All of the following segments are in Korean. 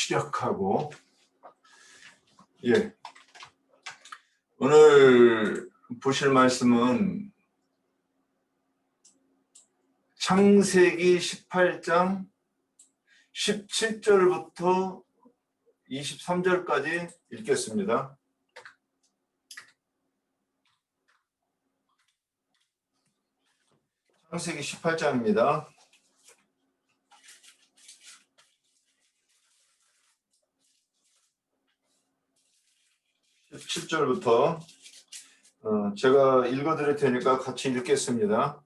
시작하고, 오늘 보실 말씀은 창세기 18장 17절부터 23절까지 읽겠습니다. 창세기 18장입니다. 17절부터 제가 읽어드릴 테니까 같이 읽겠습니다.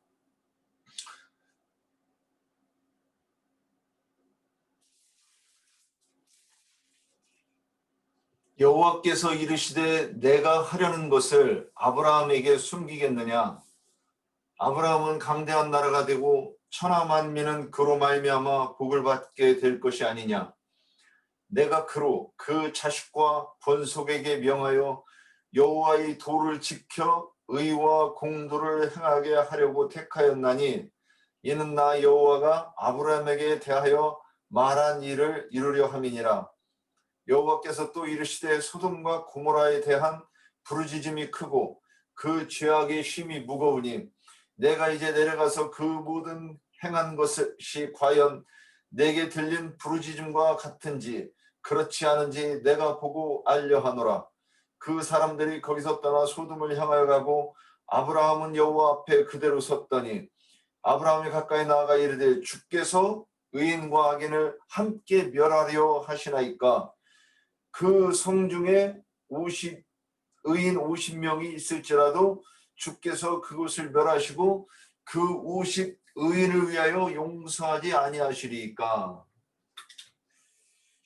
여호와께서 이르시되 내가 하려는 것을 아브라함에게 숨기겠느냐? 아브라함은 강대한 나라가 되고 천하 만민은 그로 말미암아 복을 받게 될 것이 아니냐? 내가 그로 그 자식과 번속에게 명하여 여호와의 도를 지켜 의와 공도를 행하게 하려고 택하였나니 이는 나 여호와가 아브라함에게 대하여 말한 일을 이루려 함이니라. 여호와께서 또 이르시되 소돔과 고모라에 대한 부르짖음이 크고 그 죄악의 심이 무거우니 내가 이제 내려가서 그 모든 행한 것이 과연 내게 들린 부르짖음과 같은지 그렇지 않은지 내가 보고 알려 하노라. 그 사람들이 거기서 떠나 소돔을 향하여 가고 아브라함은 여호와 앞에 그대로 섰더니 아브라함이 가까이 나아가 이르되 주께서 의인과 악인을 함께 멸하려 하시나이까? 그 성 중에 의인 50명이 있을지라도 주께서 그곳을 멸하시고 그 50 의인을 위하여 용서하지 아니하시리이까?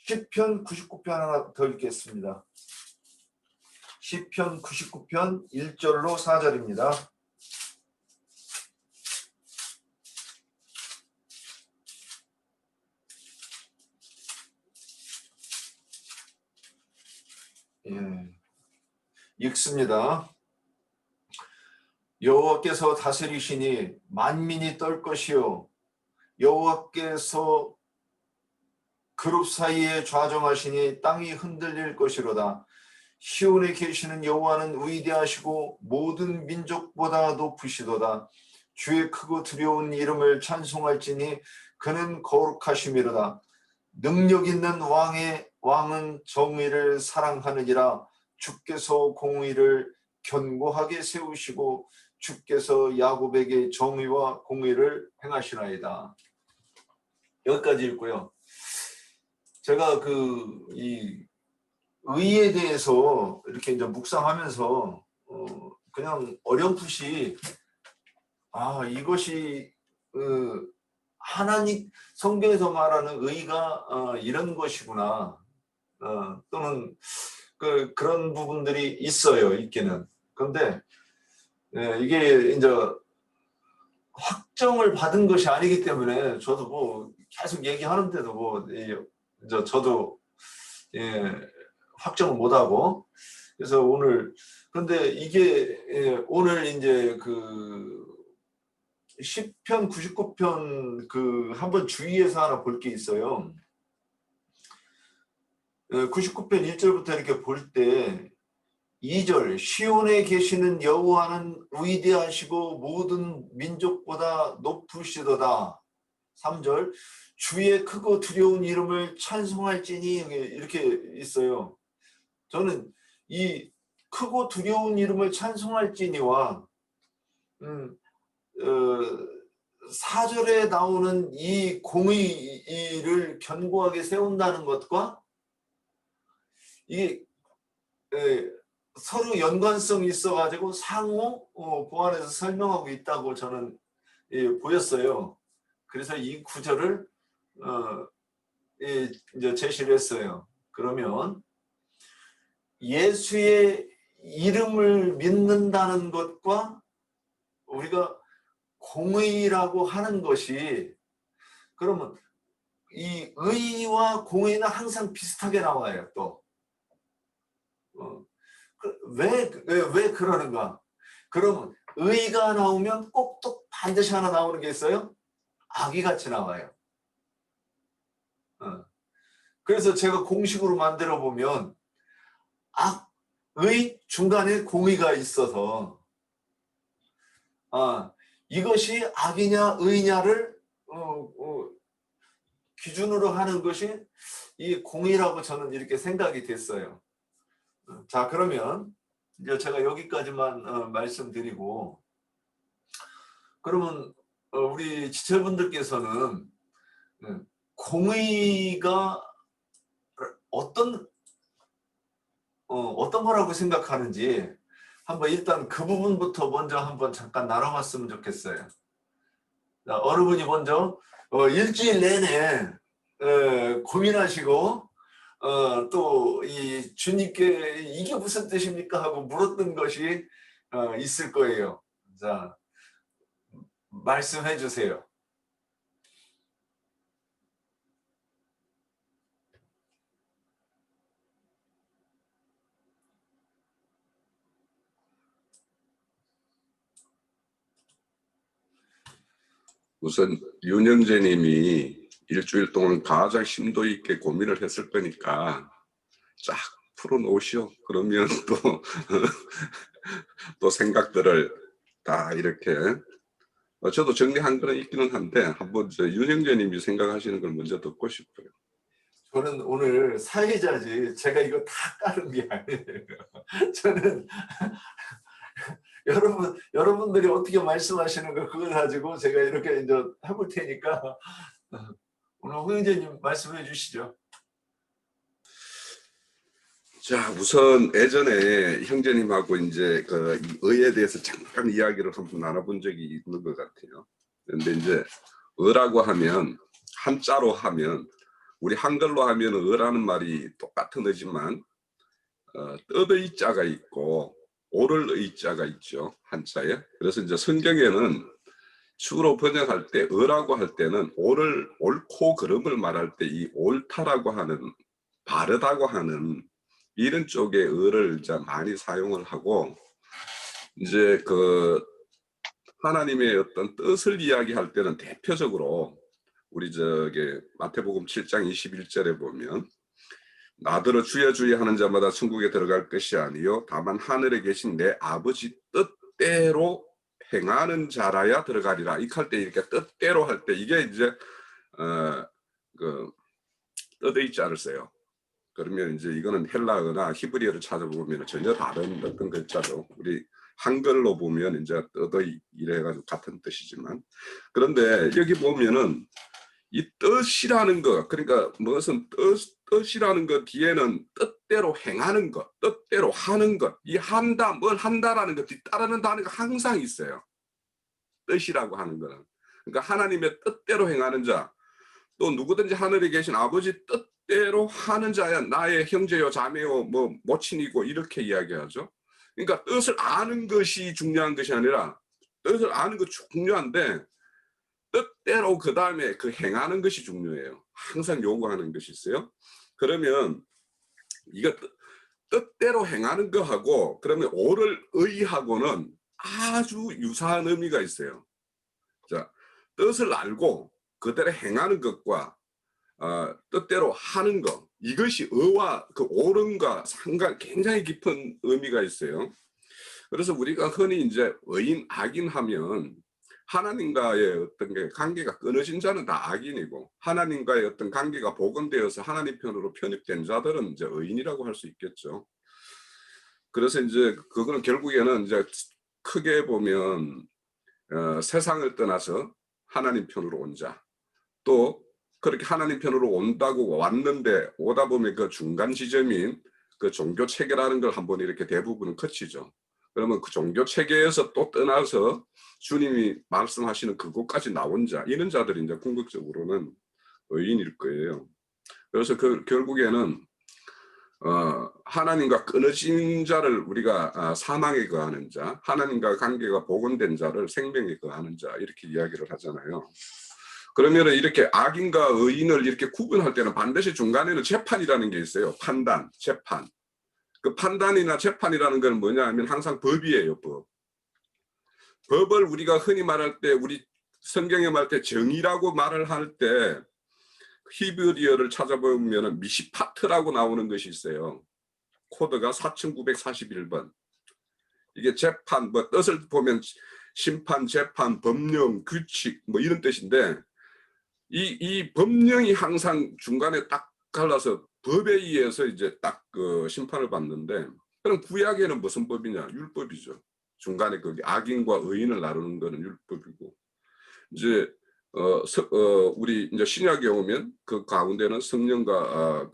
시편 99편 하나 더 읽겠습니다. 시편 99편 1절로 4절입니다. 읽습니다. 여호와께서 다스리시니 만민이 떨 것이요 여호와께서 그룹 사이에 좌정하시니 땅이 흔들릴 것이로다. 시온에 계시는 여호와는 위대하시고 모든 민족보다 높으시도다. 주의 크고 두려운 이름을 찬송할지니 그는 거룩하심이로다. 능력 있는 왕은 정의를 사랑하느니라. 주께서 공의를 견고하게 세우시고 주께서 야곱에게 정의와 공의를 행하시나이다. 여기까지 읽고요. 제가 이 의에 대해서 이렇게 이제 묵상하면서 그냥 어렴풋이 이것이 하나님 성경에서 말하는 의가 이런 것이구나. 또는 그런 부분들이 있기는. 그런데 이게 이제 확정을 받은 것이 아니기 때문에 저도 계속 얘기하는데도 이제 저도 확정을 못하고 그래서 그런데 이게 오늘 이제 시편 99편 한번 주의해서 하나 볼 게 있어요. 99편 1절부터 이렇게 볼 때 2절 시온에 계시는 여호와는 위대하시고 모든 민족보다 높으시도다. 3절 주의 크고 두려운 이름을 찬송할지니 이렇게 있어요. 저는 이 크고 두려운 이름을 찬송할지니와 4절에 나오는 이 공의를 견고하게 세운다는 것과 이게 서로 연관성이 있어가지고 상호 보완해서 설명하고 있다고 저는 보였어요. 그래서 이 구절을 이제 제시를 했어요. 그러면 예수의 이름을 믿는다는 것과 우리가 공의라고 하는 것이 그러면 이 의와 공의는 항상 비슷하게 나와요. 또 왜 그러는가? 그러면 의가 나오면 꼭 또 반드시 하나 나오는 게 있어요. 악이 같이 나와요. 그래서 제가 공식으로 만들어 보면 악의 중간에 공의가 있어서 이것이 악이냐 의냐를 기준으로 하는 것이 이 공의라고 저는 이렇게 생각이 됐어요. 자, 그러면 이제 제가 여기까지만 말씀드리고, 그러면 우리 지체분들께서는 공의가 어떤 거라고 생각하는지 한번 일단 그 부분부터 먼저 한번 잠깐 나눠봤으면 좋겠어요. 자, 여러분이 먼저 일주일 내내 고민하시고 또 이 주님께 이게 무슨 뜻입니까 하고 물었던 것이 있을 거예요. 자, 말씀해 주세요. 우선 윤영재 님이 일주일 동안 가장 심도 있게 고민을 했을 거니까 쫙 풀어놓으시오. 그러면 또 생각들을 다 이렇게 저도 정리한 거는 있기는 한데 한번 윤영재 님이 생각하시는 걸 먼저 듣고 싶어요. 저는 오늘 사회자지 제가 이거 다 까는 게 아니에요. 저는 여러분들이 어떻게 말씀하시는 거 그걸 가지고 제가 이렇게 이제 해볼 테니까 오늘 홍영재님 말씀해 주시죠. 자, 우선 예전에 형제님하고 이제 그 의에 대해서 잠깐 이야기를 한번 나눠본 적이 있는 것 같아요. 그런데 이제 의라고 하면 한자로 하면 우리 한글로 하면 의라는 말이 똑같은 의지만 뜻의 자가 있고 옳을 의자가 있죠, 한자에. 그래서 이제 성경에는 주로 번역할 때 의라고 할 때는 옳고 그름을 말할 때 이 옳다라고 하는 바르다고 하는 이런 쪽의 의를 이제 많이 사용을 하고 이제 그 하나님의 어떤 뜻을 이야기할 때는 대표적으로 우리 저기 마태복음 7장 21절에 보면 나더러 주여 주여 하는 자마다 천국에 들어갈 것이 아니요 다만 하늘에 계신 내 아버지 뜻대로 행하는 자라야 들어가리라. 이 할 때 이렇게 뜻대로 할 때 이게 이제 그 뜻의 자를 써요. 그러면 이제 이거는 헬라어나 히브리어를 찾아보면 전혀 다른 어떤 글자죠. 우리 한글로 보면 이제 뜻의 이래가지고 같은 뜻이지만 그런데 여기 보면은 이 뜻이라는 것, 그러니까 무슨 뜻이라는 것 뒤에는 뜻대로 행하는 것, 뜻대로 하는 것, 이 한다, 뭘 한다라는 것 뒤따르는 단어가 항상 있어요. 뜻이라고 하는 거는. 그러니까 하나님의 뜻대로 행하는 자, 또 누구든지 하늘에 계신 아버지 뜻대로 하는 자야 나의 형제요 자매요 뭐 모친이고 이렇게 이야기하죠. 그러니까 뜻을 아는 것이 중요한 것이 아니라 뜻을 아는 것 중요한데 뜻대로 그 다음에 그 행하는 것이 중요해요. 항상 요구하는 것이 있어요. 그러면 이거 뜻대로 행하는 거하고 그러면 옳을 의하고는 아주 유사한 의미가 있어요. 자, 뜻을 알고 그대로 행하는 것과 뜻대로 하는 것 이것이 의와 그 옳음과 굉장히 깊은 의미가 있어요. 그래서 우리가 흔히 이제 의인 악인 하면 하나님과의 어떤 게 관계가 끊어진 자는 다 악인이고 하나님과의 어떤 관계가 복원되어서 하나님 편으로 편입된 자들은 이제 의인이라고 할 수 있겠죠. 그래서 이제 그거는 결국에는 이제 크게 보면 세상을 떠나서 하나님 편으로 온 자, 또 그렇게 하나님 편으로 온다고 왔는데 오다 보면 그 중간 지점인 그 종교 체계라는 걸 한번 이렇게 대부분은 거치죠. 그러면 그 종교 체계에서 또 떠나서 주님이 말씀하시는 그곳까지 나온 자, 이런 자들이 이제 궁극적으로는 의인일 거예요. 그래서 결국에는 하나님과 끊어진 자를 우리가 사망에 거하는 자, 하나님과 관계가 복원된 자를 생명에 거하는 자 이렇게 이야기를 하잖아요. 그러면 이렇게 악인과 의인을 이렇게 구분할 때는 반드시 중간에는 재판이라는 게 있어요. 판단, 재판. 그 판단이나 재판이라는 건 뭐냐 하면 항상 법이에요, 법. 법을 우리가 흔히 말할 때 우리 성경에 말할 때 정의라고 말을 할 때 히브리어를 찾아보면 미시파트라고 나오는 것이 있어요. 코드가 4941번. 이게 재판, 뭐 뜻을 보면 심판, 재판, 법령, 규칙 뭐 이런 뜻인데 이 법령이 항상 중간에 딱 갈라서 법에 의해서 이제 딱 그 심판을 받는데, 그럼 구약에는 무슨 법이냐? 율법이죠. 중간에 거기 악인과 의인을 나누는 거는 율법이고, 이제 우리 이제 신약에 오면 그 가운데는 성령과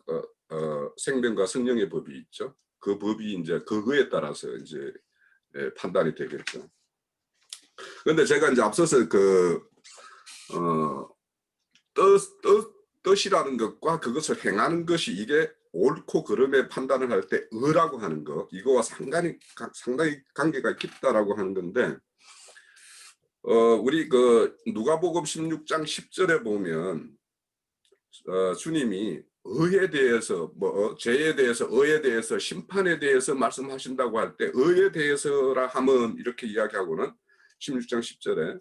생명과 성령의 법이 있죠. 그 법이 이제 그거에 따라서 이제 판단이 되겠죠. 그런데 제가 이제 앞서서 뜻이라는 것과 그것을 행하는 것이 이게 옳고 그름의 판단을 할 때 의라고 하는 것, 이거와 상당히 관계가 깊다라고 하는 건데, 우리 그 누가복음 16장 10절에 보면 주님이 의에 대해서 뭐 죄에 대해서, 의에 대해서, 심판에 대해서 말씀하신다고 할 때 의에 대해서라 하면 이렇게 이야기하고는 16장 10절에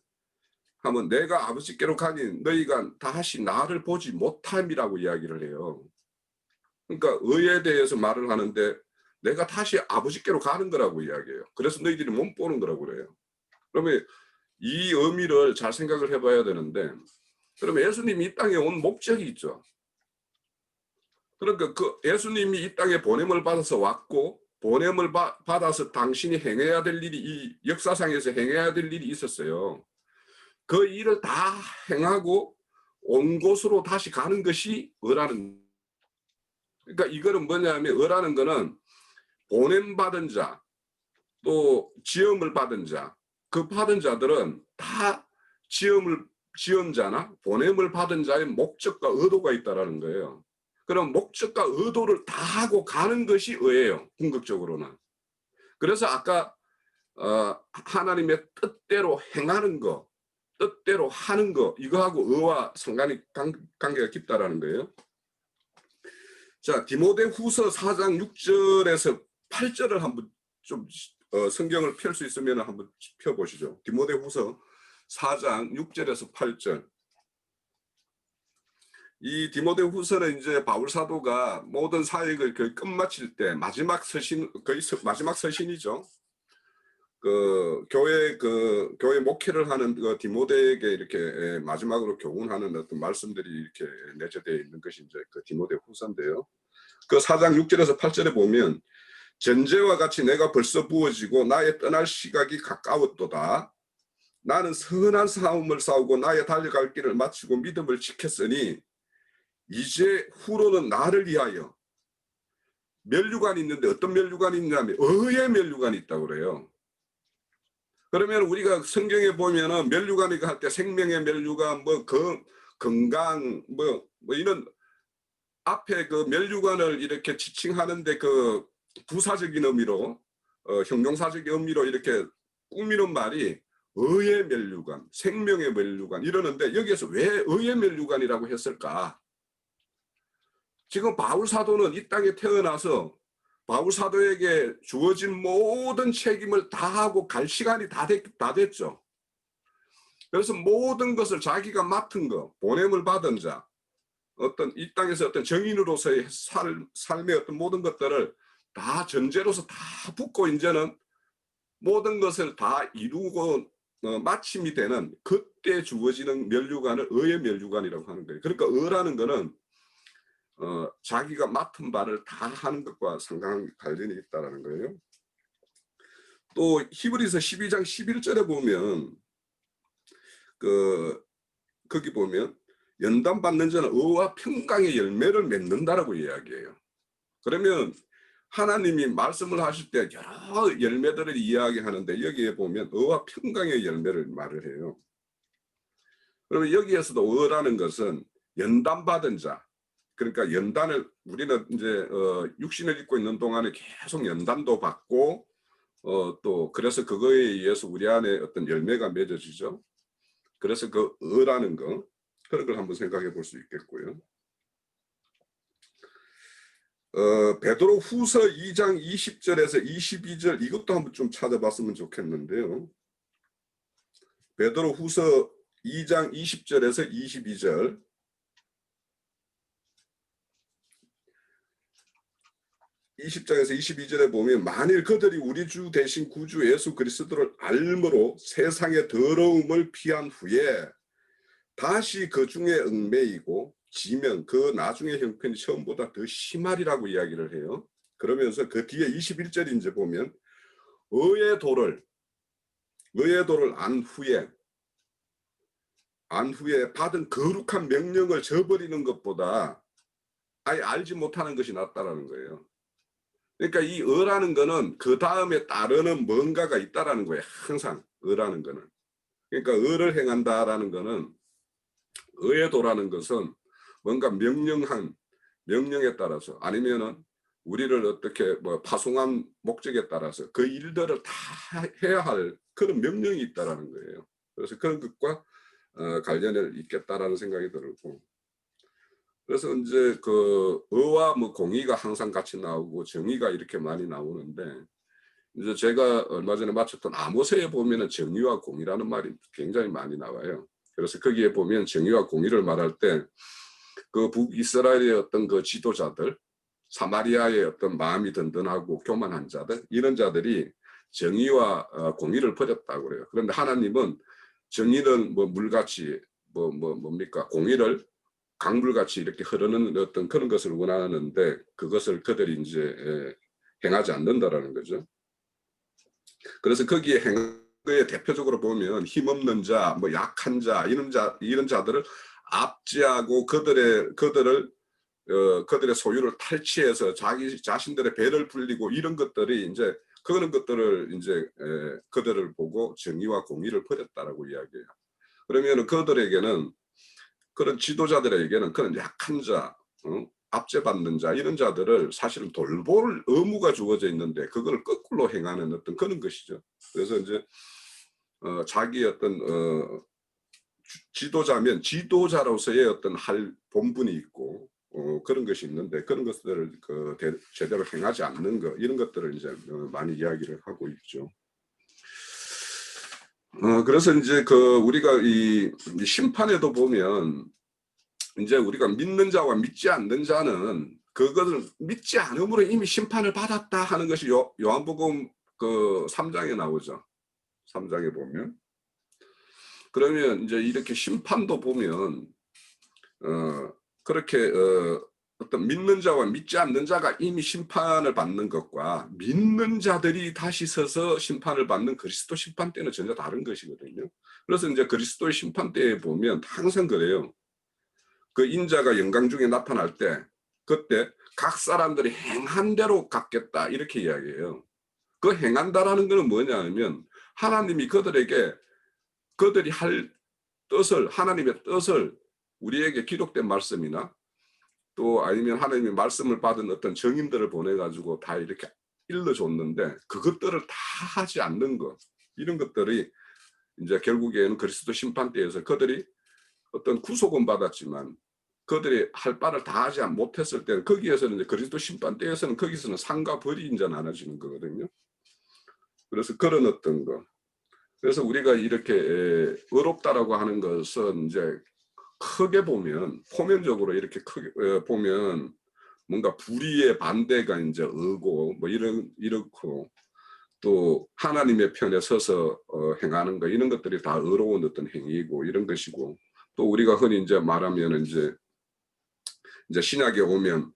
하면 내가 아버지께로 가니 너희가 다시 나를 보지 못함이라고 이야기를 해요. 그러니까 의에 대해서 말을 하는데 내가 다시 아버지께로 가는 거라고 이야기해요. 그래서 너희들이 못 보는 거라고 그래요. 그러면 이 의미를 잘 생각을 해봐야 되는데, 그러면 예수님이 이 땅에 온 목적이 있죠. 그러니까 그 예수님이 이 땅에 보냄을 받아서 왔고, 보냄을 받아서 당신이 행해야 될 일이, 이 역사상에서 행해야 될 일이 있었어요. 그 일을 다 행하고 온 곳으로 다시 가는 것이 의라는. 그러니까 이거는 뭐냐면, 의라는 거는 보냄받은 자, 또 지음을 받은 자, 그 받은 자들은 다 지은 자나 보냄을 받은 자의 목적과 의도가 있다라는 거예요. 그럼 목적과 의도를 다 하고 가는 것이 의예요. 궁극적으로는. 그래서 아까 하나님의 뜻대로 행하는 거, 뜻대로 하는 거, 이거하고 의와 상당히 관계가 깊다라는 거예요. 자, 디모데후서 4장 6절에서 8절을 한번 좀 성경을 펼 수 있으면 한번 펴보시죠. 디모데후서 4장 6절에서 8절. 이 디모데후서는 이제 바울 사도가 모든 사역을 거의 끝마칠 때 마지막 서신, 거의 마지막 서신이죠. 교회 목회를 하는 그 디모데에게 이렇게 마지막으로 교훈하는 어떤 말씀들이 이렇게 내재되어 있는 것이 이제 그 디모데후서인데요. 그 4장 6절에서 8절에 보면 전제와 같이 내가 벌써 부어지고 나의 떠날 시각이 가까웠도다. 나는 선한 싸움을 싸우고 나의 달려갈 길을 마치고 믿음을 지켰으니 이제 후로는 나를 위하여 면류관이 있는데, 어떤 면류관이 있냐면 의의 면류관이 있다고 그래요. 그러면 우리가 성경에 보면은 면류관이 할 때 생명의 면류관, 뭐 건강, 뭐 이런 앞에 그 면류관을 이렇게 지칭하는데 그 부사적인 의미로, 형용사적인 의미로 이렇게 꾸미는 말이 의의 면류관, 생명의 면류관 이러는데, 여기에서 왜 의의 면류관이라고 했을까? 지금 바울 사도는 이 땅에 태어나서 바울 사도에게 주어진 모든 책임을 다 하고 갈 시간이 다 됐죠. 그래서 모든 것을 자기가 맡은 거, 보냄을 받은 자, 어떤 이 땅에서 어떤 정인으로서의 삶의 어떤 모든 것들을 다 전제로서 다 붙고 이제는 모든 것을 다 이루고 마침이 되는 그때 주어지는 면류관을 의의 면류관이라고 하는 거예요. 그러니까 의라는 거는 자기가 맡은 바를 다 하는 것과 상당한 관련이 있다는 거예요. 또 히브리서 12장 11절에 보면 거기 보면 연단 받는 자는 의와 평강의 열매를 맺는다라고 이야기해요. 그러면 하나님이 말씀을 하실 때 여러 열매들을 이야기하는데, 여기에 보면 의와 평강의 열매를 말을 해요. 그러면 여기에서도 의라는 것은 연단 받은 자, 그러니까 연단을 우리는 이제 육신을 입고 있는 동안에 계속 연단도 받고 또 그래서 그거에 의해서 우리 안에 어떤 열매가 맺어지죠. 그래서 그 의라는 거, 그런 걸 한번 생각해 볼 수 있겠고요. 베드로 후서 2장 20절에서 22절, 이것도 한번 좀 찾아봤으면 좋겠는데요. 베드로 후서 2장 20절에서 22절. 20장에서 22절에 보면 만일 그들이 우리 주 대신 구주 예수 그리스도를 알므로 세상의 더러움을 피한 후에 다시 그 중에 얽매이고 지면 그 나중의 형편이 처음보다 더 심하리라고 이야기를 해요. 그러면서 그 뒤에 21절에 이제 보면 의의 도를 안 후에 받은 거룩한 명령을 저버리는 것보다 아예 알지 못하는 것이 낫다라는 거예요. 그러니까 이 의라는 거는 그 다음에 따르는 뭔가가 있다라는 거예요. 항상 의라는 거는. 그러니까 의를 행한다라는 거는 의의 도라는 것은 뭔가 명령에 따라서 아니면은 우리를 어떻게 뭐 파송한 목적에 따라서 그 일들을 다 해야 할 그런 명령이 있다라는 거예요. 그래서 그런 것과 관련이 있겠다라는 생각이 들고, 그래서 이제 그 의와 뭐 공의가 항상 같이 나오고 정의가 이렇게 많이 나오는데, 이제 제가 얼마 전에 마쳤던 아모스에 보면은 정의와 공의라는 말이 굉장히 많이 나와요. 그래서 거기에 보면 정의와 공의를 말할 때 그 북이스라엘의 어떤 그 지도자들, 사마리아의 어떤 마음이 든든하고 교만한 자들, 이런 자들이 정의와 공의를 버렸다고 그래요. 그런데 하나님은 정의는 뭐 물같이 뭡니까? 공의를 강물같이 이렇게 흐르는 어떤 그런 것을 원하는데 그것을 그들이 이제 행하지 않는다라는 거죠. 그래서 거기에 행거에 대표적으로 보면 힘없는 자, 뭐 약한 자, 이런 자들을 압제하고 그들의 소유를 탈취해서 자기 자신들의 배를 불리고 이런 것들이 이제 그런 것들을 이제 그들을 보고 정의와 공의를 버렸다라고 이야기해요. 그러면 그들에게는, 그런 지도자들에게는 그런 약한 자, 압제받는 자, 이런 자들을 사실은 돌볼 의무가 주어져 있는데 그걸 거꾸로 행하는 어떤 그런 것이죠. 그래서 이제 자기 어떤 지도자면 지도자로서의 어떤 할 본분이 있고 그런 것이 있는데 그런 것들을 제대로 행하지 않는 것, 이런 것들을 이제 많이 이야기를 하고 있죠. 그래서 이제 우리가 이 심판에도 보면 이제 우리가 믿는 자와 믿지 않는 자는 그것을 믿지 않음으로 이미 심판을 받았다 하는 것이 요한복음 3장에 나오죠. 3장에 보면. 그러면 이제 이렇게 심판도 보면 그렇게 어떤 믿는 자와 믿지 않는 자가 이미 심판을 받는 것과 믿는 자들이 다시 서서 심판을 받는 그리스도 심판 때는 전혀 다른 것이거든요. 그래서 이제 그리스도의 심판 때에 보면 항상 그래요. 그 인자가 영광 중에 나타날 때 그때 각 사람들이 행한 대로 갚겠다 이렇게 이야기해요. 그 행한다라는 것은 뭐냐면 하나님이 그들이 할 뜻을, 하나님의 뜻을 우리에게 기록된 말씀이나 또 아니면 하나님의 말씀을 받은 어떤 증인들을 보내 가지고 다 이렇게 일러줬는데 그것들을 다 하지 않는 것, 이런 것들이 이제 결국에는 그리스도 심판 때에서 그들이 어떤 구속은 받았지만 그들이 할 바를 다 하지 못했을 때는 거기에서는 이제 그리스도 심판 때에서는 거기서는 상과 벌이 이제 나눠지는 거거든요. 그래서 그런 어떤 거. 그래서 우리가 이렇게 의롭다라고 하는 것은 이제 크게 보면 포면적으로 이렇게 크게 보면 뭔가 불의의 반대가 이제 의고 뭐 이렇고 또 하나님의 편에 서서 행하는 거, 이런 것들이 다 의로운 어떤 행위이고 이런 것이고, 또 우리가 흔히 이제 말하면 이제 신약에 오면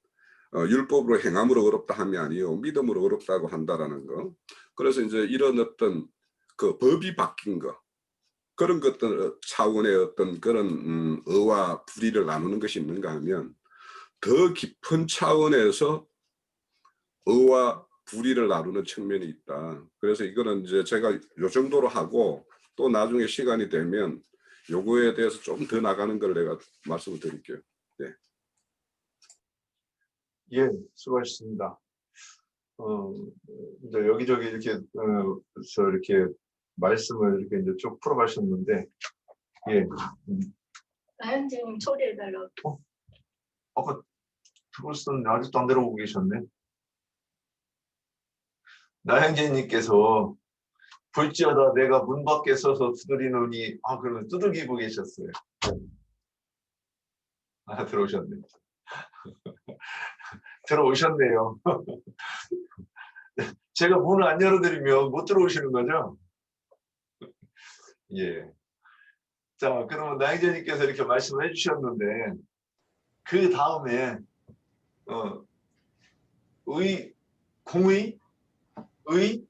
율법으로 행함으로 의롭다 함이 아니요 믿음으로 의롭다고 한다라는 거. 그래서 이제 이런 어떤 그 법이 바뀐 거, 그런 것들 차원의 어떤 그런 의와 불의를 나누는 것이 있는가 하면 더 깊은 차원에서 의와 불의를 나누는 측면이 있다. 그래서 이거는 이제 제가 요 정도로 하고 또 나중에 시간이 되면 요거에 대해서 좀 더 나가는 걸 내가 말씀을 드릴게요. 네. 예, 수고하셨습니다. 이제 여기저기 이렇게 이렇게 말씀을 이렇게 이제 쭉 풀어가셨는데, 예. 나현재님 초대해달라고. 아까 들었었는데 아직도 안 들어오고 계셨네. 나현재님께서 볼지어다 내가 문 밖에 서서 두드리노니, 그러면 두들기고 계셨어요. 들어오셨네. 들어오셨네요. 제가 문을 안 열어드리면 못 들어오시는 거죠? 예. 자, 그러면 나영재님께서 이렇게 말씀을 해주셨는데, 그 다음에, 의, 공의, 의,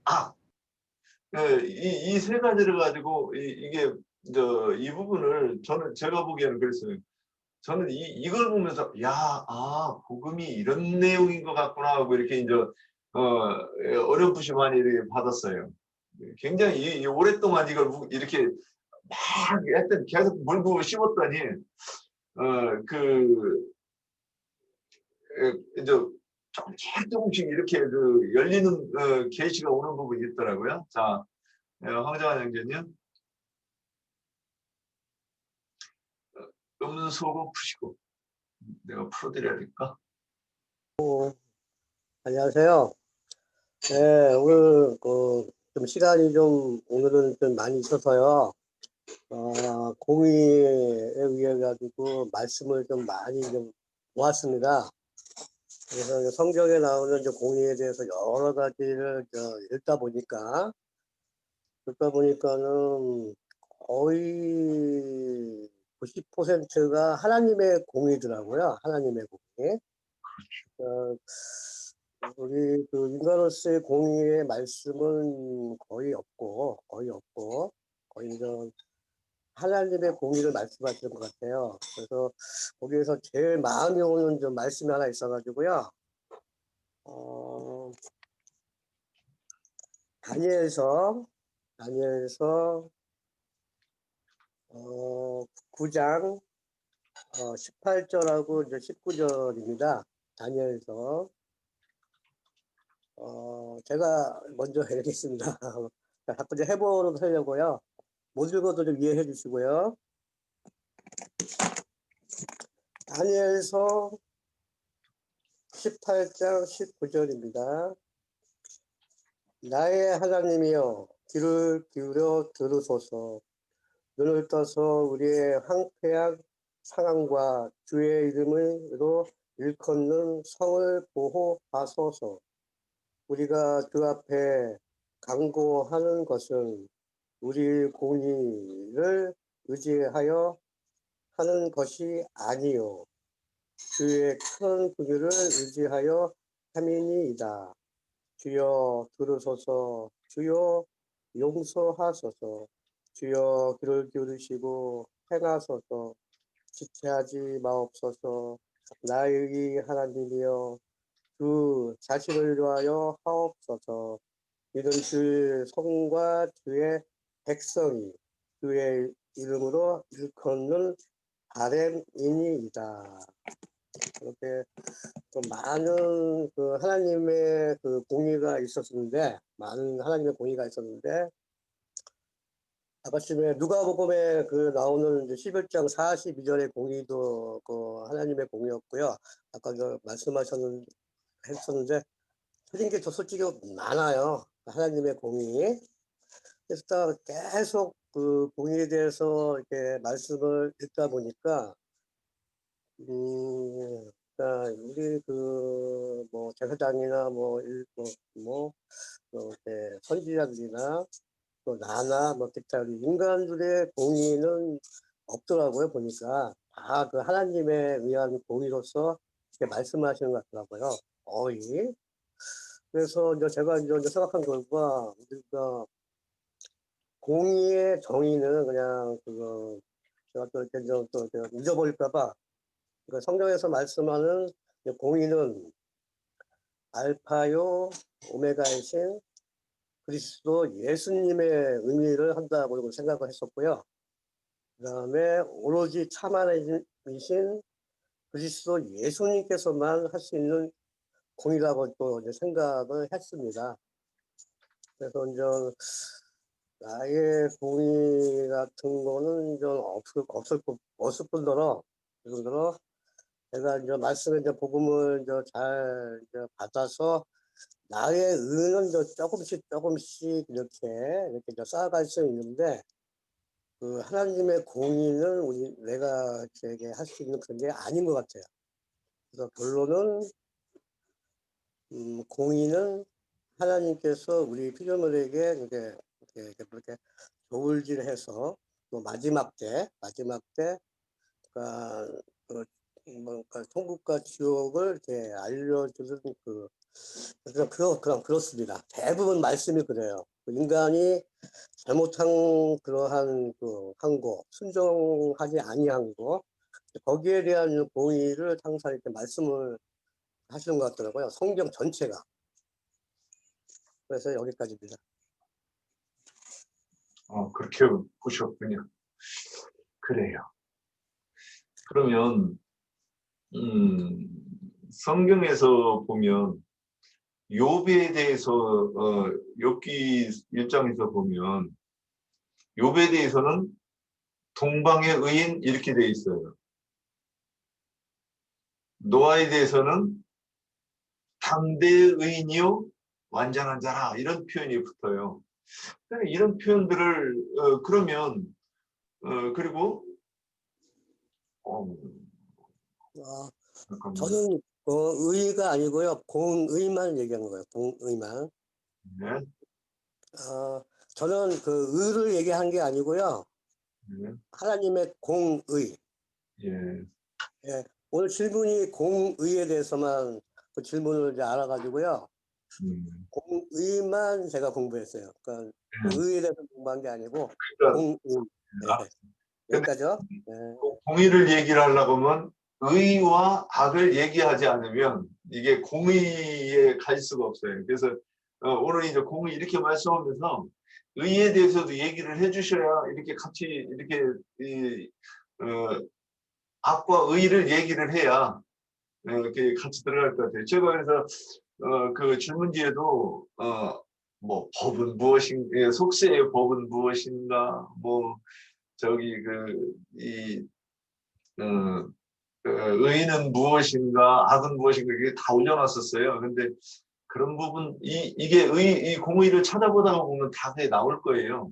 악. 이 세 가지를 가지고, 이게, 이 부분을 저는 제가 보기에는 그랬어요. 저는 이걸 보면서, 야, 복음이 이런 내용인 것 같구나 하고 이렇게 이제, 어렴풋이 많이 이렇게 받았어요. 굉장히 오랫동안 이걸 이렇게 막 하여튼 계속 물고 씹었더니, 그, 이제 조금씩 이렇게 열리는 계시가 오는 부분이 있더라고요. 자, 황정환 형제님, 음소거 푸시고 내가 풀어드려야 될까? 안녕하세요. 네, 오늘 좀 시간이 좀 오늘은 좀 많이 있어서요. 공의에 의해 가지고 말씀을 좀 많이 좀 보았습니다. 그래서 성경에 나오는 이제 공의에 대해서 여러 가지를 읽다 보니까는 거의 90%가 하나님의 공의더라고요. 하나님의 공의. 어, 우리 인간으로서의 공의의 말씀은 거의 없고 거의 이제 하나님의 공의를 말씀하시는 것 같아요. 그래서 거기에서 제일 마음이 오는 좀 말씀이 하나 있어가지고요. 다니엘서 9장 18절하고 이제 19절입니다. 다니엘서 제가 먼저 읽겠습니다. 자꾸 이제 해보로 하려고요. 못 읽어도 좀 이해해 주시고요. 다니엘서 18장 19절입니다. 나의 하나님이여 귀를 기울여 들으소서. 눈을 떠서 우리의 황폐한 상황과 주의 이름으로 일컫는 성을 보호하소서. 우리가 그 앞에 강구하는 것은 우리 공의를 의지하여 하는 것이 아니요 주의 큰 긍휼을 의지하여 함이니이다. 주여 들으소서. 주여 용서하소서. 주여 귀를 기울이시고 행하소서. 지체하지 마옵소서. 나의 하나님이여 주 자신을 위하여 하옵소서. 이는 주의 성과 주의 백성이 주의 이름으로 일컫는 바램이니이다. 이렇게 많은 하나님의 공의가 있었는데, 아까쯤에 누가복음에 나오는 11장 42절의 공의도 하나님의 공의였고요. 아까 말씀하셨는데 했었는데 틀린 게 더 솔직히 많아요. 하나님의 공의. 그래서 계속 공의에 대해서 이렇게 말씀을 읽다 보니까 그러니까 우리 제사장이나 이렇게 선지자들이나 또 나나 기타 우리 인간들의 공의는 없더라고요. 보니까 다 하나님에 의한 공의로서 이렇게 말씀하시는 것 같더라고요. 거의. 그래서 이제 제가 이제 생각한 결과 우리가 공의의 정의는 그냥 제가 또 이렇게 또 잊어버릴까봐 성경에서 말씀하는 공의는 알파요 오메가이신 그리스도 예수님의 의미를 한다고 생각을 했었고요. 그 다음에 오로지 참 하나님이신 그리스도 예수님께서만 할 수 있는 공의라고 또 이제 생각을 했습니다. 그래서 이제 나의 공의 같은 거는 좀 없을 뿐더러 제가 이제 말씀에 이제 복음을 이제 잘 이제 받아서 나의 의는 이제 조금씩 이렇게 이제 쌓아갈 수 있는데 하나님의 공의는 내가 제게 할 수 있는 그런 게 아닌 것 같아요. 그래서 결론은 공의는 하나님께서 우리 피조물에게 이렇게 조울질해서 또 마지막 때 그러니까 뭔가 천국과 지옥을 이렇게 알려주는 그렇습니다. 대부분 말씀이 그래요. 인간이 잘못한 그러한 항고, 순종하지 아니한 거, 거기에 대한 공의를 항상 이렇게 말씀을 하시는 것 같더라고요. 성경 전체가. 그래서 여기까지입니다. 그렇게 보셨군요. 그래요. 그러면 성경에서 보면 욥에 대해서 욥기 1장에서 보면 욥에 대해서는 동방의 의인 이렇게 돼 있어요. 노아에 대해서는 당대의 의인이요 완전한 자라 이런 표현이 붙어요. 이런 표현들을 그러면 그리고 아, 잠깐만요. 저는 의가 아니고요. 공의만 얘기하는 거예요. 공의만. 네, 저는 그 의를 얘기한 게 아니고요. 네, 하나님의 공의. 예. 예, 오늘 질문이 공의에 대해서만 그 질문을 이제 알아가지고요. 공의만 제가 공부했어요. 그러니까 의에 대해서 공부한 게 아니고 그러니까 공의. 네. 여기까지요. 네. 공의를 얘기를 하려고 하면 의와 악을 얘기하지 않으면 이게 공의에 갈 수가 없어요. 그래서 오늘 이제 공의 이렇게 말씀하면서 의에 대해서도 얘기를 해주셔야 이렇게 같이 이렇게 악과 의를 얘기를 해야 이렇게 같이 들어갈 것 같아요. 제가 그래서 그 질문지에도 뭐 법은 무엇인가, 속세의 법은 무엇인가, 뭐 저기 의는 무엇인가, 악은 무엇인가 이게 다 올려놨었어요. 근데 그런 부분 이게 이 공의를 찾아보다가 보면 다 그게 나올 거예요.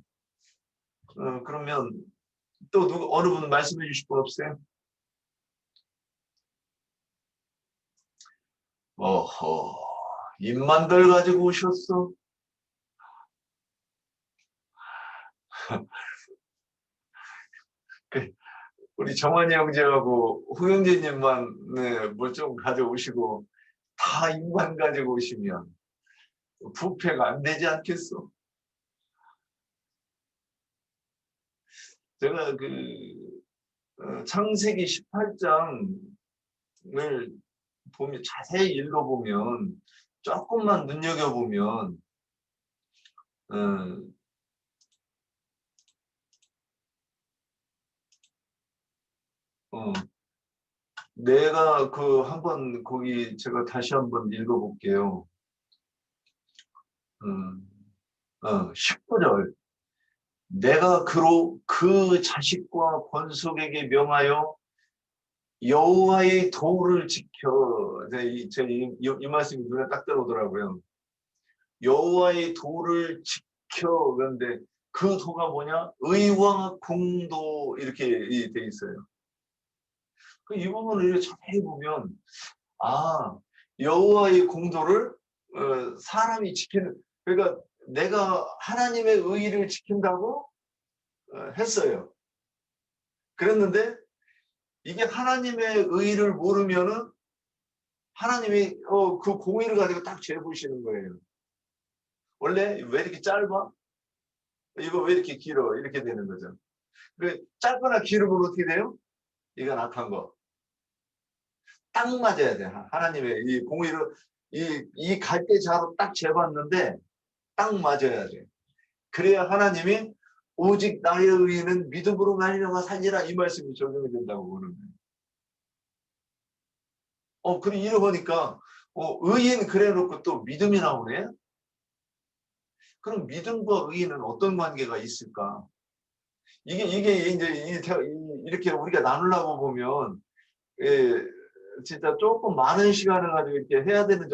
그러면 또 어느 분 말씀해 주실 분 없어요? 어허, 입만들 가지고 오셨어? 우리 정환이 형제하고 후 형제님만 네, 뭘 좀 가져오시고 다 입만 가지고 오시면 부패가 안 되지 않겠어? 제가 창세기 18장을 보면 자세히 읽어보면 조금만 눈여겨보면 내가 한번 거기 제가 다시 한번 읽어볼게요. 19절 내가 그로 그 자식과 권속에게 명하여 여호와의 도를 지켜 이 말씀이 눈에 딱 들어오더라고요. 여호와의 도를 지켜. 그런데 그 도가 뭐냐? 의와 공도 이렇게 돼 있어요. 이 부분을 이렇게 자세히 보면 여호와의 공도를 사람이 지키는, 그러니까 내가 하나님의 의를 지킨다고 했어요. 그랬는데 이게 하나님의 의를 모르면은 하나님이 그 공의를 가지고 딱 죄부시는 거예요. 원래 왜 이렇게 짧아? 이거 왜 이렇게 길어? 이렇게 되는 거죠. 짧거나 길으면 어떻게 돼요? 이건 악한 거. 딱 맞아야 돼. 하나님의 이 공의를 이 갈대자로 딱 재봤는데 딱 맞아야 돼. 그래야 하나님이 오직 나의 의는 믿음으로 말미암아 살리라 이 말씀이 적용이 된다고 보는 거예요. 그래 이러니까 의인 그래놓고 또 믿음이 나오네. 그럼 믿음과 의인은 어떤 관계가 있을까? 이게 이제 이렇게 우리가 나누려고 보면 진짜 조금 많은 시간을 가지고 이렇게 해야 되는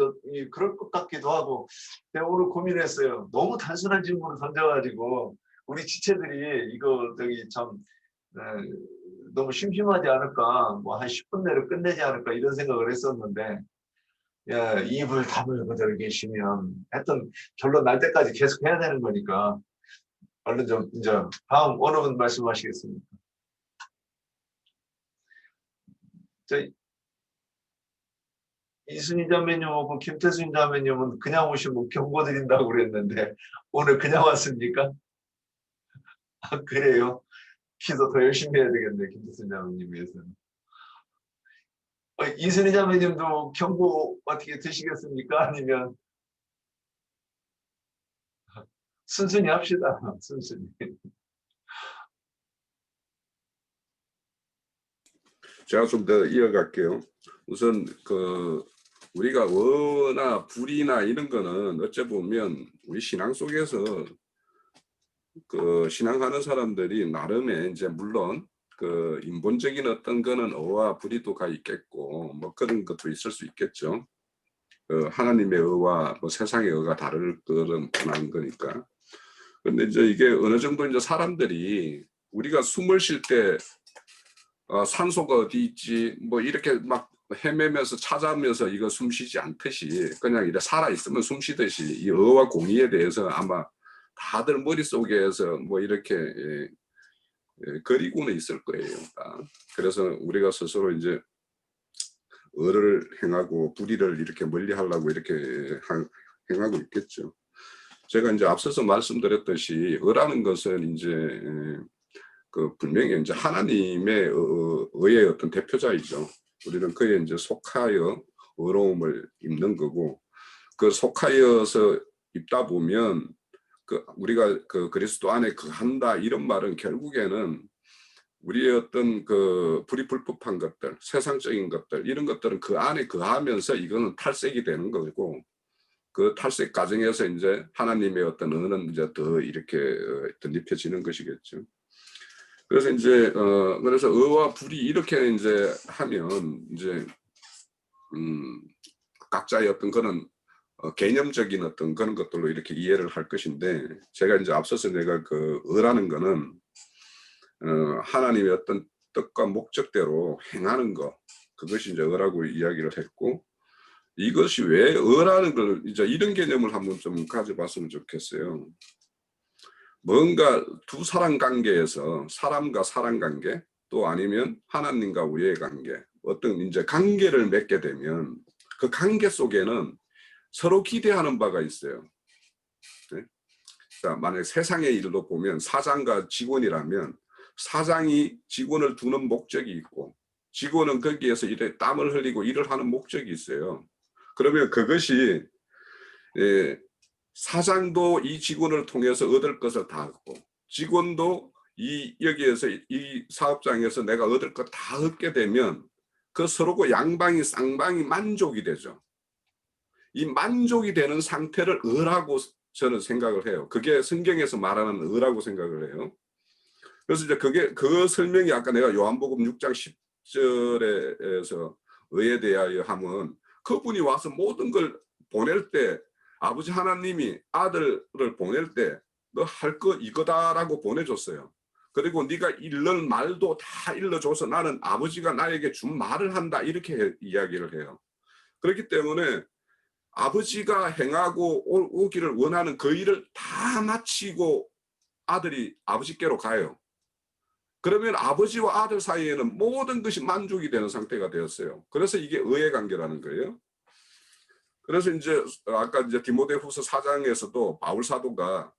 그럴 것 같기도 하고 제가 오늘 고민했어요. 너무 단순한 질문을 던져가지고 우리 지체들이 이거 참 너무 심심하지 않을까, 뭐 한 10분 내로 끝내지 않을까 이런 생각을 했었는데 입을 다물고 들 계시면 하여튼 결론 날 때까지 계속 해야 되는 거니까 얼른 좀 이제 다음 어느 분 말씀하시겠습니까? 저 이순희 자매님하고 김태순 자매님은 그냥 오시면 경고 드린다고 그랬는데 오늘 그냥 왔습니까? 아, 그래요? 기도 더 열심히 해야 되겠네, 김태순 자매님 위해서는. 이순희 자매님도 경고 어떻게 드시겠습니까? 아니면 순순히 합시다. 순순히. 제가 좀 더 이어갈게요. 우선 우리가 어나 불이나 이런 거는 어째 보면 우리 신앙 속에서 신앙하는 사람들이 나름의 이제 물론 인본적인 어떤 거는 어와 불이도 가 있겠고 뭐 그런 것도 있을 수 있겠죠. 하나님의 의와 뭐 세상의 의가 다를 그런 뻔한 거니까. 근데 이제 이게 어느 정도 이제 사람들이 우리가 숨을 쉴 때 산소가 어디 있지 뭐 이렇게 막 헤매면서 찾아면서 이거 숨 쉬지 않듯이 그냥 이렇게 살아 있으면 숨 쉬듯이 이 의와 공의에 대해서 아마 다들 머릿속에서 뭐 이렇게 그리고는 있을 거예요. 그래서 우리가 스스로 이제 의를 행하고 불의를 이렇게 멀리 하려고 이렇게 행하고 있겠죠. 제가 이제 앞서서 말씀드렸듯이 의라는 것은 이제 분명히 이제 하나님의 의의 어떤 대표자이죠. 우리는 그에 이제 속하여 의로움을 입는 거고 그 속하여서 입다 보면 우리가 그리스도 안에 거한다 이런 말은 결국에는 우리의 어떤 불이 불법한 것들, 세상적인 것들 이런 것들은 그 안에 거하면서 이거는 탈색이 되는 거고 그 탈색 과정에서 이제 하나님의 어떤 의는 이제 더 이렇게 덧입혀지는 것이겠죠. 그래서 이제 그래서 의와 불이 이렇게 이제 하면 이제 각자의 어떤 그런 개념적인 어떤 그런 것들로 이렇게 이해를 할 것인데 제가 이제 앞서서 내가 의라는 거는 하나님의 어떤 뜻과 목적대로 행하는 것 그것이 이제 의라고 이야기를 했고 이것이 왜 의라는 걸 이제 이런 개념을 한번 좀 가져봤으면 좋겠어요. 뭔가 두 사람 관계에서 사람과 사람 관계 또 아니면 하나님과 우애의 관계 어떤 이제 관계를 맺게 되면 그 관계 속에는 서로 기대하는 바가 있어요. 네? 자, 만약 세상의 일로 보면 사장과 직원이라면 사장이 직원을 두는 목적이 있고 직원은 거기에서 일에 땀을 흘리고 일을 하는 목적이 있어요. 그러면 그것이 사장도 이 직원을 통해서 얻을 것을 다 얻고 직원도 여기에서 이 사업장에서 내가 얻을 것 다 얻게 되면 그 서로가 양방이 쌍방이 만족이 되죠. 이 만족이 되는 상태를 의라고 저는 생각을 해요. 그게 성경에서 말하는 의라고 생각을 해요. 그래서 이제 그 설명이 아까 내가 요한복음 6장 10절에서 의에 대하여 하면 그분이 와서 모든 걸 보낼 때 아버지 하나님이 아들을 보낼 때 너 할 거 이거다라고 보내줬어요. 그리고 네가 일러는 말도 다 일러줘서 나는 아버지가 나에게 준 말을 한다 이렇게 이야기를 해요. 그렇기 때문에 아버지가 행하고 오기를 원하는 그 일을 다 마치고 아들이 아버지께로 가요. 그러면 아버지와 아들 사이에는 모든 것이 만족이 되는 상태가 되었어요. 그래서 이게 의의 관계라는 거예요. 그래서 이제 아까 이제 디모데후서 4장에서도 바울 사도가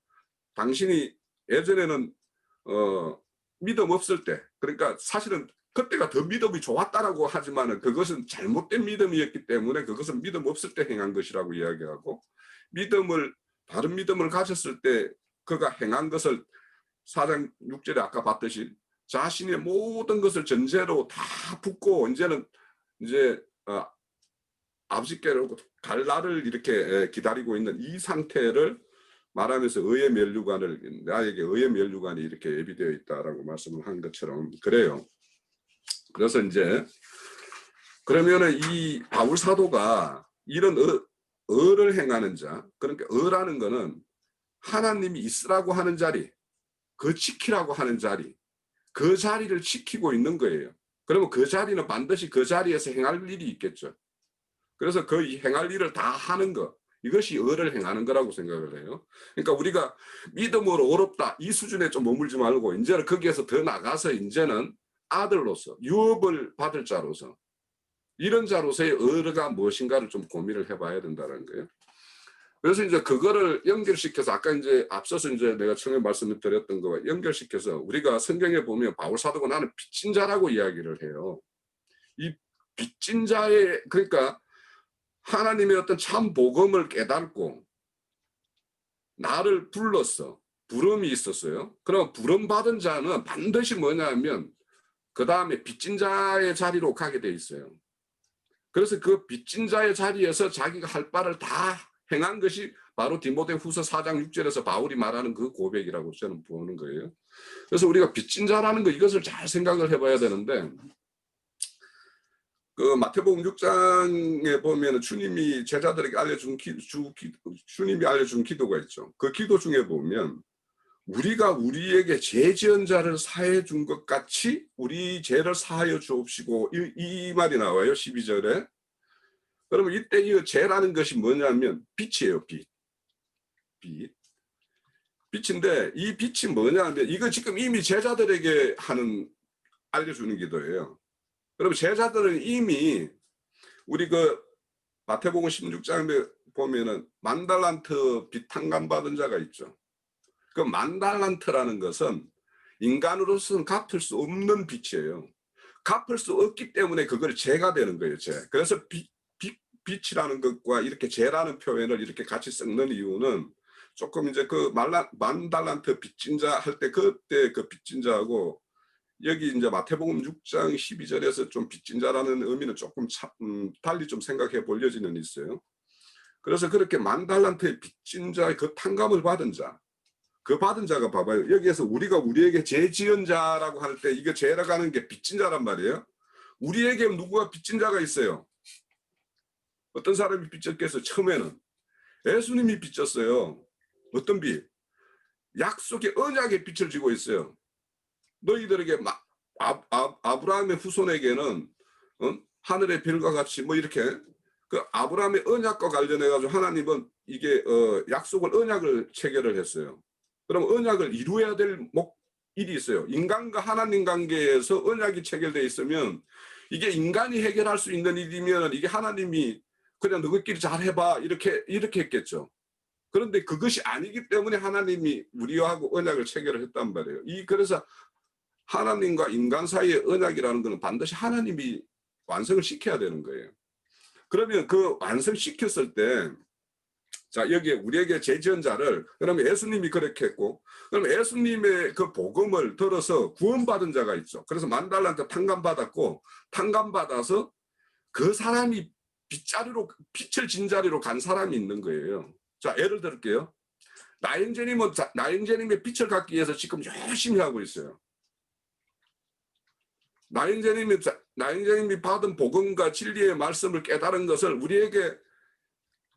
당신이 예전에는 믿음 없을 때 그러니까 사실은 그때가 더 믿음이 좋았다라고 하지만은 그것은 잘못된 믿음이었기 때문에 그것은 믿음 없을 때 행한 것이라고 이야기하고 바른 믿음을 가졌을 때 그가 행한 것을 4장 6절에 아까 봤듯이 자신의 모든 것을 전제로 다 붓고 이제는 이제 아버지께로 갈 날을 이렇게 기다리고 있는 이 상태를 말하면서 의의 면류관을 나에게 의의 면류관이 이렇게 예비되어 있다라고 말씀을 한 것처럼 그래요. 그래서 이제 그러면은 이 바울 사도가 이런 의를 행하는 자 그러니까 의라는 거는 하나님이 있으라고 하는 자리 그 지키라고 하는 자리 그 자리를 지키고 있는 거예요. 그러면 그 자리는 반드시 그 자리에서 행할 일이 있겠죠. 그래서 그 행할 일을 다 하는 것. 이것이 의를 행하는 거라고 생각을 해요. 그러니까 우리가 믿음으로 어렵다 이 수준에 좀 머물지 말고 이제는 거기에서 더 나가서 이제는 아들로서 유업을 받을 자로서 이런 자로서의 의가 무엇인가를 좀 고민을 해봐야 된다는 거예요. 그래서 이제 그거를 연결시켜서 아까 이제 앞서서 이제 내가 처음에 말씀을 드렸던 거와 연결시켜서 우리가 성경에 보면 바울 사도가 나는 빚진 자라고 이야기를 해요. 이 빚진 자의 그러니까 하나님의 어떤 참 복음을 깨닫고 나를 불렀어. 부름이 있었어요. 그럼 부름 받은 자는 반드시 뭐냐면 그 다음에 빚진 자의 자리로 가게 돼 있어요. 그래서 그 빚진 자의 자리에서 자기가 할 바를 다 행한 것이 바로 디모데후서 4장 6절에서 바울이 말하는 그 고백이라고 저는 보는 거예요. 그래서 우리가 빚진 자라는 거 이것을 잘 생각을 해봐야 되는데 그 마태복음 6장에 보면 주님이 제자들에게 주님이 알려준 기도가 있죠. 그 기도 중에 보면 우리가 우리에게 죄 지은 자를 사해 준 것 같이 우리 죄를 사하여 주옵시고 이 말이 나와요. 12절에. 그러면 이때 이 죄라는 것이 뭐냐면 빛이에요. 빛. 빛인데 이 빛이 뭐냐면 이거 지금 이미 제자들에게 알려주는 기도예요. 그럼 제자들은 이미 우리 그 마태복음 16장에 보면은 만달란트 빛 탕감 받은 자가 있죠. 그 만달란트라는 것은 인간으로서는 갚을 수 없는 빛이에요. 갚을 수 없기 때문에 그걸 죄가 되는 거예요. 죄. 그래서 빛이라는 것과 이렇게 죄라는 표현을 이렇게 같이 섞는 이유는 조금 이제 그 만달란트 빚진 자 할 때 그때 그 빚진 자하고 여기 이제 마태복음 6장 12절에서 좀 빚진 자라는 의미는 조금 달리 좀 생각해 볼 여지는 있어요. 그래서 그렇게 만달란트의 빚진 자의 그 탕감을 받은 자, 그 받은 자가 봐봐요. 여기에서 우리가 우리에게 죄 지은 자라고 할 때 이게 죄라고 하는 게 빚진 자란 말이에요. 우리에게 누구가 빚진 자가 있어요. 어떤 사람이 빚졌겠어요. 처음에는 예수님이 빚졌어요. 어떤 빚? 약속의 언약의 빚을 지고 있어요. 너희들에게 아브라함의 후손에게는 하늘의 별과 같이 뭐 이렇게 그 아브라함의 언약과 관련해 가지고 하나님은 이게 약속을 언약을 체결을 했어요. 그럼 언약을 이루어야 될 일이 있어요. 인간과 하나님 관계에서 언약이 체결되어 있으면 이게 인간이 해결할 수 있는 일이면 이게 하나님이 그냥 너희끼리 잘 해봐 이렇게 했겠죠. 그런데 그것이 아니기 때문에 하나님이 우리하고 언약을 체결을 했단 말이에요. 그래서 하나님과 인간 사이의 언약이라는 것은 반드시 하나님이 완성을 시켜야 되는 거예요. 그러면 그 완성시켰을 때 자 여기에 우리에게 죄 지은 자를 그러면 예수님이 그렇게 했고 그럼 예수님의 그 복음을 들어서 구원받은 자가 있죠. 그래서 만달란트 탕감받았고 탕감받아서 그 사람이 빛을 진 자리로 간 사람이 있는 거예요. 자 예를 들게요. 나영재님의 빛을 갖기 위해서 지금 열심히 하고 있어요. 나영재님이 받은 복음과 진리의 말씀을 깨달은 것을 우리에게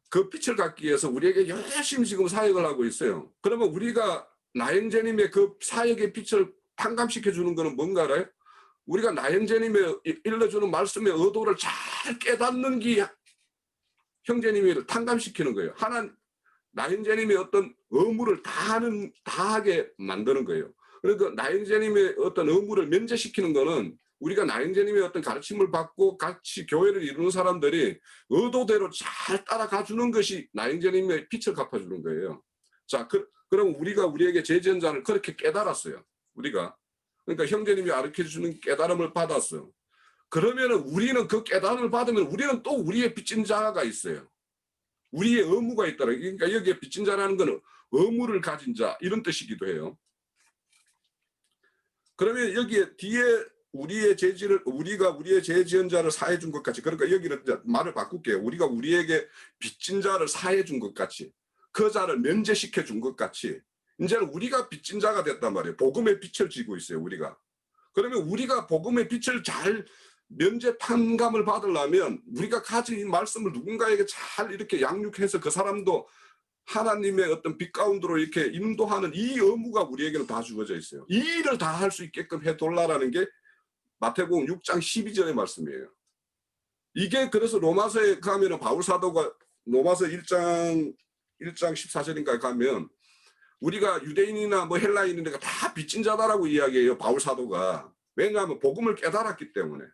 그 빛을 갖기 위해서 우리에게 열심히 지금 사역을 하고 있어요. 그러면 우리가 나영재님의 그 사역의 빛을 탕감시켜 주는 것은 뭔가 알아요? 우리가 나영재님의 일러주는 말씀의 의도를 잘 깨닫는 게 형제님이 탕감시키는 거예요. 나영재님의 어떤 의무를 다 하게 만드는 거예요. 그러니까 나영재님의 어떤 의무를 면제시키는 거는 우리가 나영재님의 어떤 가르침을 받고 같이 교회를 이루는 사람들이 의도대로 잘 따라가 주는 것이 나영재님의 빛을 갚아주는 거예요. 자, 그럼 우리가 우리에게 죄 지은 자를 그렇게 깨달았어요. 우리가. 그러니까 형제님이 가르쳐주는 깨달음을 받았어요. 그러면은 우리는 그 깨달음을 받으면 우리는 또 우리의 빚진 자가 있어요. 우리의 의무가 있더라. 그러니까 여기에 빚진 자라는 것은 의무를 가진 자 이런 뜻이기도 해요. 그러면 여기에 뒤에 우리가 우리의 죄 지은 자를 사해 준 것 같이 그러니까 여기는 말을 바꿀게요. 우리가 우리에게 빚진 자를 사해 준 것 같이 그 자를 면제시켜 준 것 같이 이제는 우리가 빚진 자가 됐단 말이에요. 복음의 빛을 지고 있어요. 우리가. 그러면 우리가 복음의 빛을 잘 면제 탕감을 받으려면 우리가 가진 이 말씀을 누군가에게 잘 이렇게 양육해서 그 사람도 하나님의 어떤 빛 가운데로 이렇게 인도하는 이 의무가 우리에게는 다 주어져 있어요. 이 일을 다 할 수 있게끔 해둘라라는 게 마태복음 6장 12절의 말씀이에요. 이게 그래서 로마서에 가면은 바울 사도가 로마서 1장 14절인가 가면 우리가 유대인이나 뭐 헬라인이나 다 빚진 자다라고 이야기해요. 바울 사도가. 왜냐하면 복음을 깨달았기 때문에.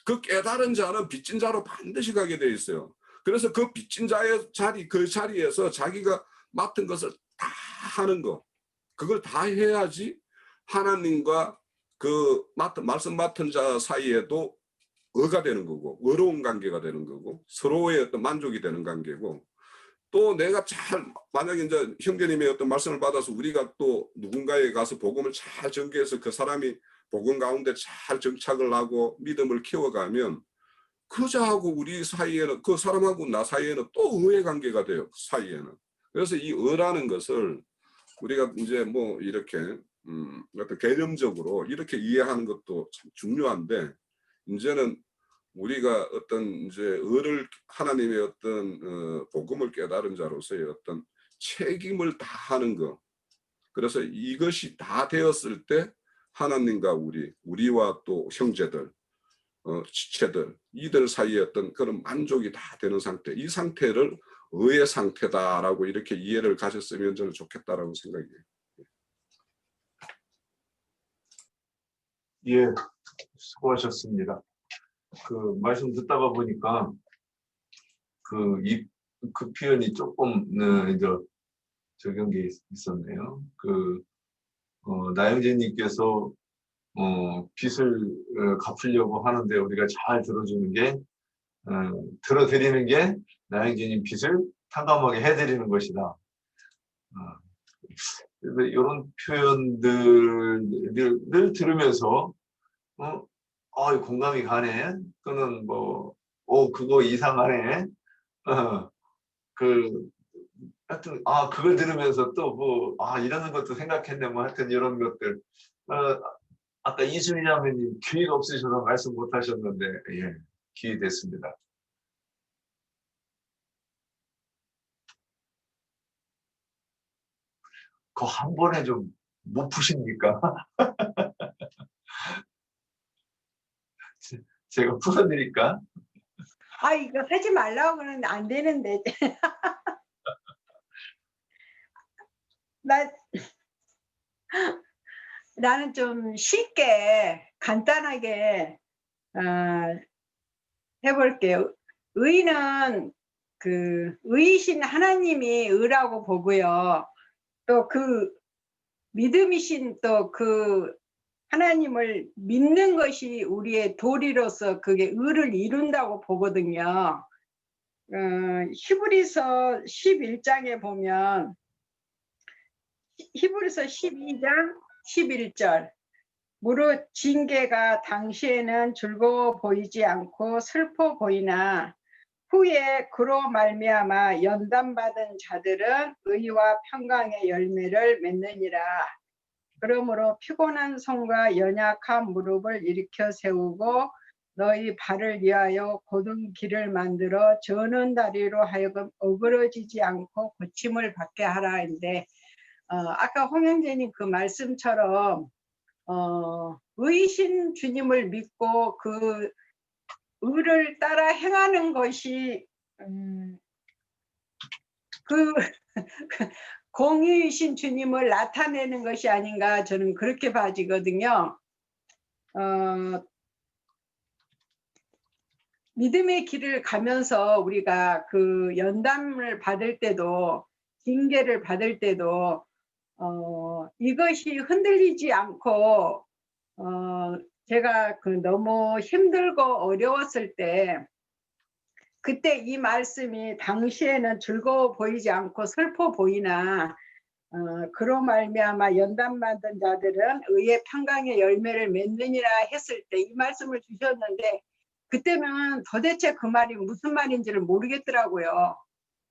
그 깨달은 자는 빚진 자로 반드시 가게 돼 있어요. 그래서 그 빚진 자의 자리, 그 자리에서 자기가 맡은 것을 다 하는 거. 그걸 다 해야지 하나님과 그 말씀 맡은 자 사이에도 의가 되는 거고, 의로운 관계가 되는 거고, 서로의 어떤 만족이 되는 관계고, 또 내가 만약에 이제 형제님의 어떤 말씀을 받아서 우리가 또 누군가에 가서 복음을 잘 전개해서 그 사람이 복음 가운데 잘 정착을 하고 믿음을 키워가면 그 자하고 우리 사이에는, 그 사람하고 나 사이에는 또 의의 관계가 돼요. 그 사이에는. 그래서 이 의라는 것을 우리가 이제 뭐 이렇게 어떤 개념적으로 이렇게 이해하는 것도 참 중요한데, 이제는 우리가 어떤 이제 의를 하나님의 어떤 복음을 깨달은 자로서의 어떤 책임을 다하는 것. 그래서 이것이 다 되었을 때 하나님과 우리와 또 형제들, 지체들, 이들 사이에 어떤 그런 만족이 다 되는 상태, 이 상태를 의의 상태다라고 이렇게 이해를 가졌으면 저는 좋겠다라고 생각해요. 예, 수고하셨습니다. 그 말씀 듣다가 보니까 그 표현이 조금 이제 적용 게 있었네요. 나영재님께서 빚을 갚으려고 하는데 우리가 잘 들어주는 게 들어드리는 게 나영재님 빚을 탕감하게 해드리는 것이다. 그래서 이런 표현들을 들으면서 공감이 가네. 또는 그거 이상하네. 하여튼, 그걸 들으면서 또 이러는 것도 생각했네. 하여튼 이런 것들. 아까 이순희 자매님 기회가 없으셔서 말씀 못 하셨는데, 예, 기회 됐습니다. 그거 한 번에 좀 못 푸십니까? 제가 풀어드릴까? 이거 하지 말라고 그러는데 안 되는데. 나는 좀 쉽게 간단하게 해볼게요. 의는 그 의이신 하나님이 의라고 보고요. 또 그 믿음이신 또 그 하나님을 믿는 것이 우리의 도리로서 그게 의를 이룬다고 보거든요. 히브리서 11장에 보면 히브리서 12장 11절 무릇 징계가 당시에는 즐거워 보이지 않고 슬퍼 보이나 후에 그로 말미암아 연단받은 자들은 의와 평강의 열매를 맺느니라. 그러므로 피곤한 손과 연약한 무릎을 일으켜 세우고 너희 발을 위하여 곧은 길을 만들어 저는 다리로 하여금 어그러지지 않고 고침을 받게 하라 했는데 아까 홍영재님 그 말씀처럼 의이신 주님을 믿고 그 의를 따라 행하는 것이 그 공의이신 주님을 나타내는 것이 아닌가 저는 그렇게 봐지거든요. 믿음의 길을 가면서 우리가 그 연단을 받을 때도 징계를 받을 때도 이것이 흔들리지 않고 제가 너무 힘들고 어려웠을 때 그때 이 말씀이 당시에는 즐거워 보이지 않고 슬퍼 보이나 그로 말미암아 연단받은 자들은 의의 평강의 열매를 맺느니라 했을 때 이 말씀을 주셨는데 그때는 도대체 그 말이 무슨 말인지를 모르겠더라고요.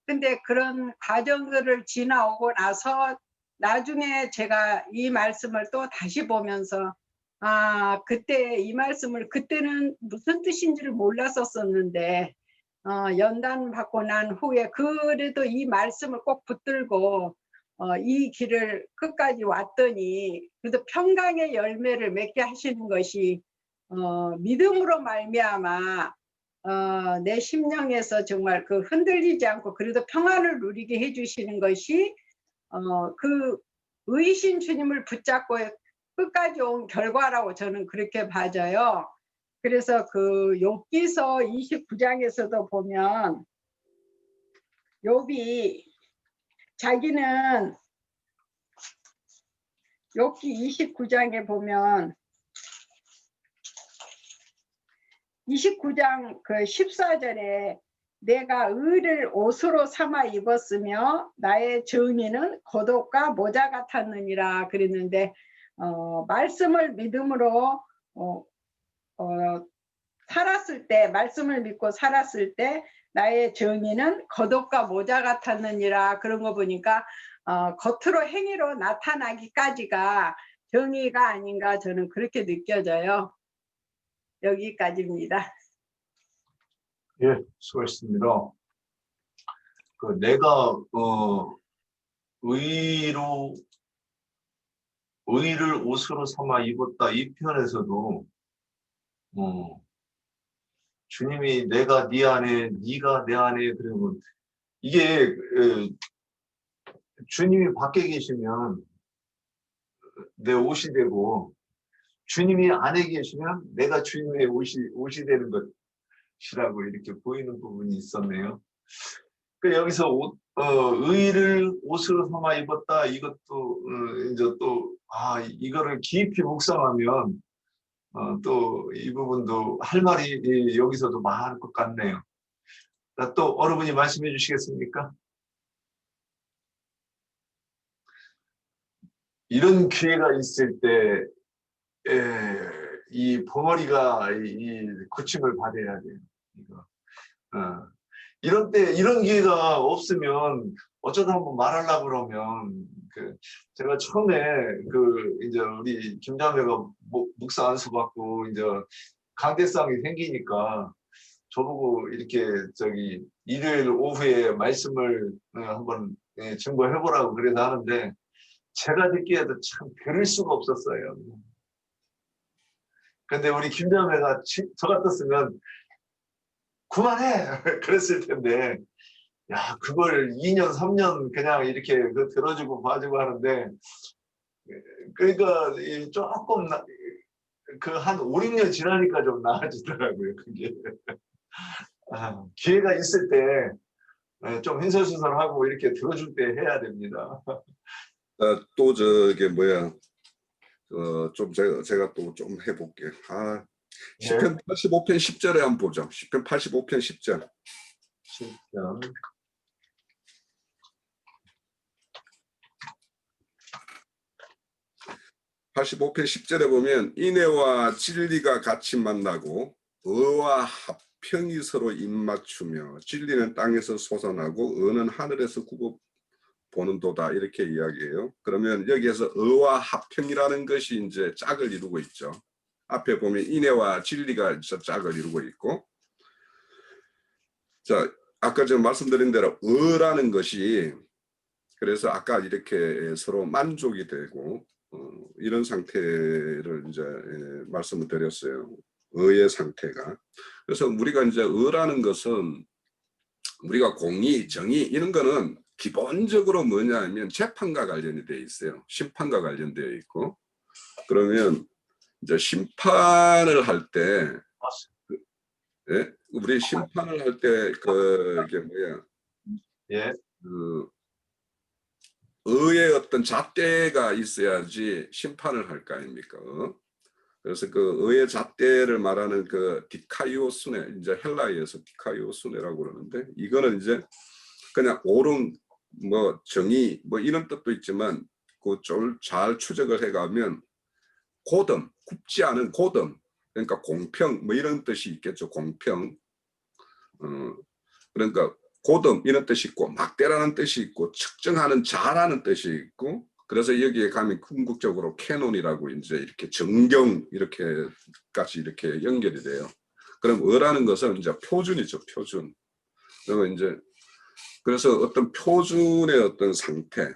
근데 그런 과정들을 지나오고 나서 나중에 제가 이 말씀을 또 다시 보면서 그때 이 말씀을 그때는 무슨 뜻인지를 몰랐었는데 연단 받고 난 후에 그래도 이 말씀을 꼭 붙들고 이 길을 끝까지 왔더니 그래도 평강의 열매를 맺게 하시는 것이 믿음으로 말미암아 내 심령에서 정말 그 흔들리지 않고 그래도 평안을 누리게 해주시는 것이 그 의신 주님을 붙잡고 끝까지 온 결과라고 저는 그렇게 봐져요. 그래서 그 욥기서 29장에서도 보면 욥이 자기는 욥기 29장에 보면 29장 그 14절에 내가 의를 옷으로 삼아 입었으며 나의 정의는 겉옷과 모자 같았느니라 그랬는데 말씀을 믿음으로 살았을 때 말씀을 믿고 살았을 때 나의 정의는 겉옷과 모자 같았느니라 그런 거 보니까 겉으로 행위로 나타나기까지가 정의가 아닌가 저는 그렇게 느껴져요. 여기까지입니다. 예, 수고했습니다. 그 내가 의를 옷으로 삼아 입었다 이 편에서도 주님이 내가 네 안에 네가 내 안에 그러면 이게 주님이 밖에 계시면 내 옷이 되고 주님이 안에 계시면 내가 주님의 옷이 되는 것이라고 이렇게 보이는 부분이 있었네요. 그 여기서 의를 옷으로 삼아 입었다 이것도 이제 또 이거를 깊이 묵상하면 또 이 부분도 할 말이 여기서도 많을 것 같네요. 또 어른분이 말씀해 주시겠습니까? 이런 기회가 있을 때 이 벙어리가 이 고침을 받아야 돼요. 이거. 이런 때 이런 기회가 없으면 어쩌다 한번 말하려고 그러면 제가 처음에 이제 우리 김자매가 묵상 안수 받고 이제 강대상이 생기니까 저보고 이렇게 일요일 오후에 말씀을 한번 증거해보라고 그래서 하는데 제가 듣기에도 참 들을 수가 없었어요. 근데 우리 김자매가 저 같았으면 그만해! 그랬을 텐데, 야, 그걸 2년, 3년 그냥 이렇게 들어주고 봐주고 하는데, 그러니까 조금, 한 5, 6년 지나니까 좀 나아지더라고요, 그게. 기회가 있을 때, 좀 횡설수설하고 이렇게 들어줄 때 해야 됩니다. 또 저게 뭐야? 좀 제가 또 좀 해볼게요. 시편 85편 10절에 한번 보죠. 시편 85편 10절. 10편. (85편 10절에) 보면 인애와 진리가 같이 만나고 의와 합평이 서로 입맞추며 진리는 땅에서 솟아나고 의는 하늘에서 굽어 보는도다 이렇게 이야기해요. 그러면 여기에서 의와 합평이라는 것이 이제 짝을 이루고 있죠. 앞에 보면 인애와 진리가 짝을 이루고 있고, 자 아까 제가 말씀드린 대로 의라는 것이 그래서 아까 이렇게 서로 만족이 되고 이런 상태를 이제 말씀을 드렸어요. 의의 상태가. 그래서 우리가 이제 의라는 것은 우리가 공의, 정의 이런 거는 기본적으로 뭐냐면 재판과 관련이 되어 있어요. 심판과 관련되어 있고, 그러면 이제 심판을 할 때, 우리 심판을 할 때 이게 뭐야? 예. 의의 어떤 잣대가 있어야지 심판을 할 거 아닙니까? 그래서 그 의의 잣대를 말하는 디카이오스네, 이제 헬라어에서 디카이오스네라고 그러는데, 이거는 이제 그냥 옳은 정의 이런 뜻도 있지만 좀 잘 추적을 해가면 고등, 굽지 않은 고등, 그러니까 공평 이런 뜻이 있겠죠. 공평. 그러니까 고등 이런 뜻이 있고 막대라는 뜻이 있고 측정하는 자라는 뜻이 있고, 그래서 여기에 가면 궁극적으로 캐논이라고 이제 이렇게 정경 이렇게까지 이렇게 연결이 돼요. 그럼 의라는 것은 이제 표준이죠. 표준. 그러면 이제 그래서 어떤 표준의 어떤 상태,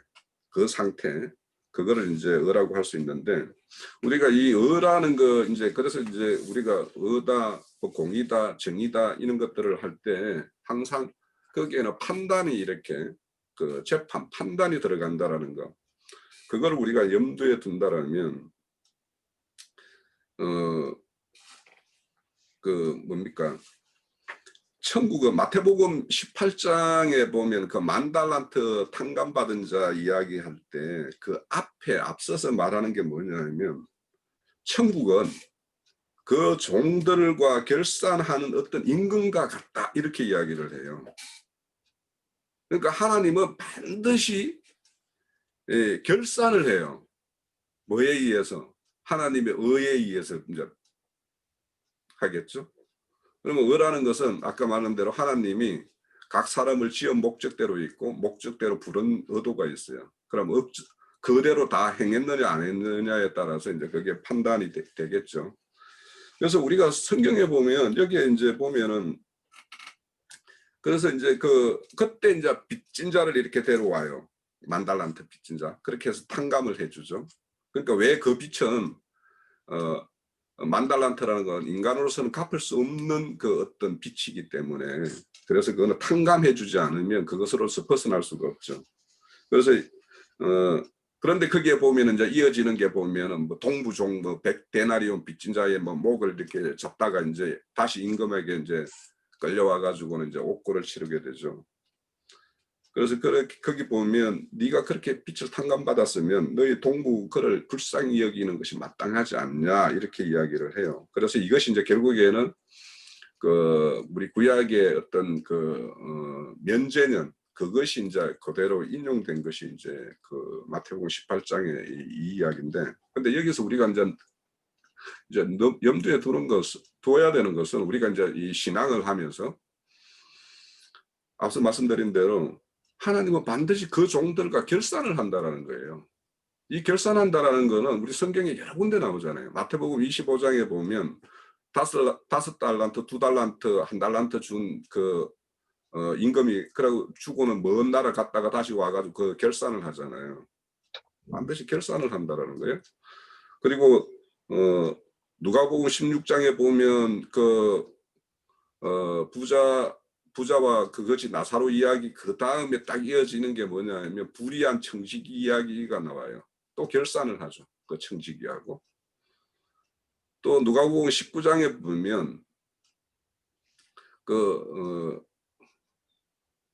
그 상태, 그거를 이제 의라고 할 수 있는데, 우리가 이 의라는 거 이제 그래서 이제 우리가 의다, 뭐 공이다, 정의다 이런 것들을 할 때 항상 거기에는 판단이 이렇게 그 재판 판단이 들어간다라는 거. 그걸 우리가 염두에 둔다라면 그 뭡니까? 천국은 마태복음 18장에 보면 그 10,000달란트 탕감받은 자 이야기할 때 그 앞에 앞서서 말하는 게 뭐냐면 천국은 그 종들과 결산하는 어떤 임금과 같다 이렇게 이야기를 해요. 그러니까 하나님은 반드시 결산을 해요. 뭐에 의해서? 하나님의 의에 의해서 이제 하겠죠. 그러면 의라는 것은 아까 말한 대로 하나님이 각 사람을 지은 목적대로 있고 목적대로 부른 의도가 있어요. 그럼 그대로 다 행했느냐 안 했느냐에 따라서 이제 그게 판단이 되겠죠. 그래서 우리가 성경에 보면 여기에 이제 보면은 그래서 이제 그때 이제 빚진 자를 이렇게 데려와요. 10,000달란트 빚진 자. 그렇게 해서 탕감을 해주죠. 그러니까 왜 그 빚은 10,000달란트라는 건 인간으로서는 갚을 수 없는 그 어떤 빚이기 때문에 그래서 그거는 탕감해주지 않으면 그것으로서 벗어날 수가 없죠. 그래서 그런데 거기에 보면 이제 이어지는 게 보면은 뭐 동부종 뭐 100데나리온 빚진 자의 뭐 목을 이렇게 잡다가 이제 다시 임금에게 이제 끌려와 가지고는 이제 옥고를 치르게 되죠. 그래서 거기 보면 네가 그렇게 빚을 탕감받았으면 너희 동부 그를 불쌍히 여기는 것이 마땅하지 않냐 이렇게 이야기를 해요. 그래서 이것이 이제 결국에는 그 우리 구약의 어떤 면제년 그것이 이제 그대로 인용된 것이 이제 그 마태복음 18장의 이 이야기인데, 근데 여기서 우리가 이제 염두에 둬야 되는 것은 우리가 이제 이 신앙을 하면서 앞서 말씀드린 대로 하나님은 반드시 그 종들과 결산을 한다라는 거예요. 이 결산한다라는 거는 우리 성경에 여러 군데 나오잖아요. 마태복음 25장에 보면 5달란트, 2달란트, 1달란트 준 그 임금이 그러고 주고는 먼 나라 갔다가 다시 와가지고 그 결산을 하잖아요. 반드시 결산을 한다라는 거예요. 그리고 누가복음 16장에 보면 그 부자와 그것이 나사로 이야기 그 다음에 딱 이어지는 게 뭐냐면 불의한 청지기 이야기가 나와요. 또 결산을 하죠. 그 청지기하고. 또 누가복음 19장에 보면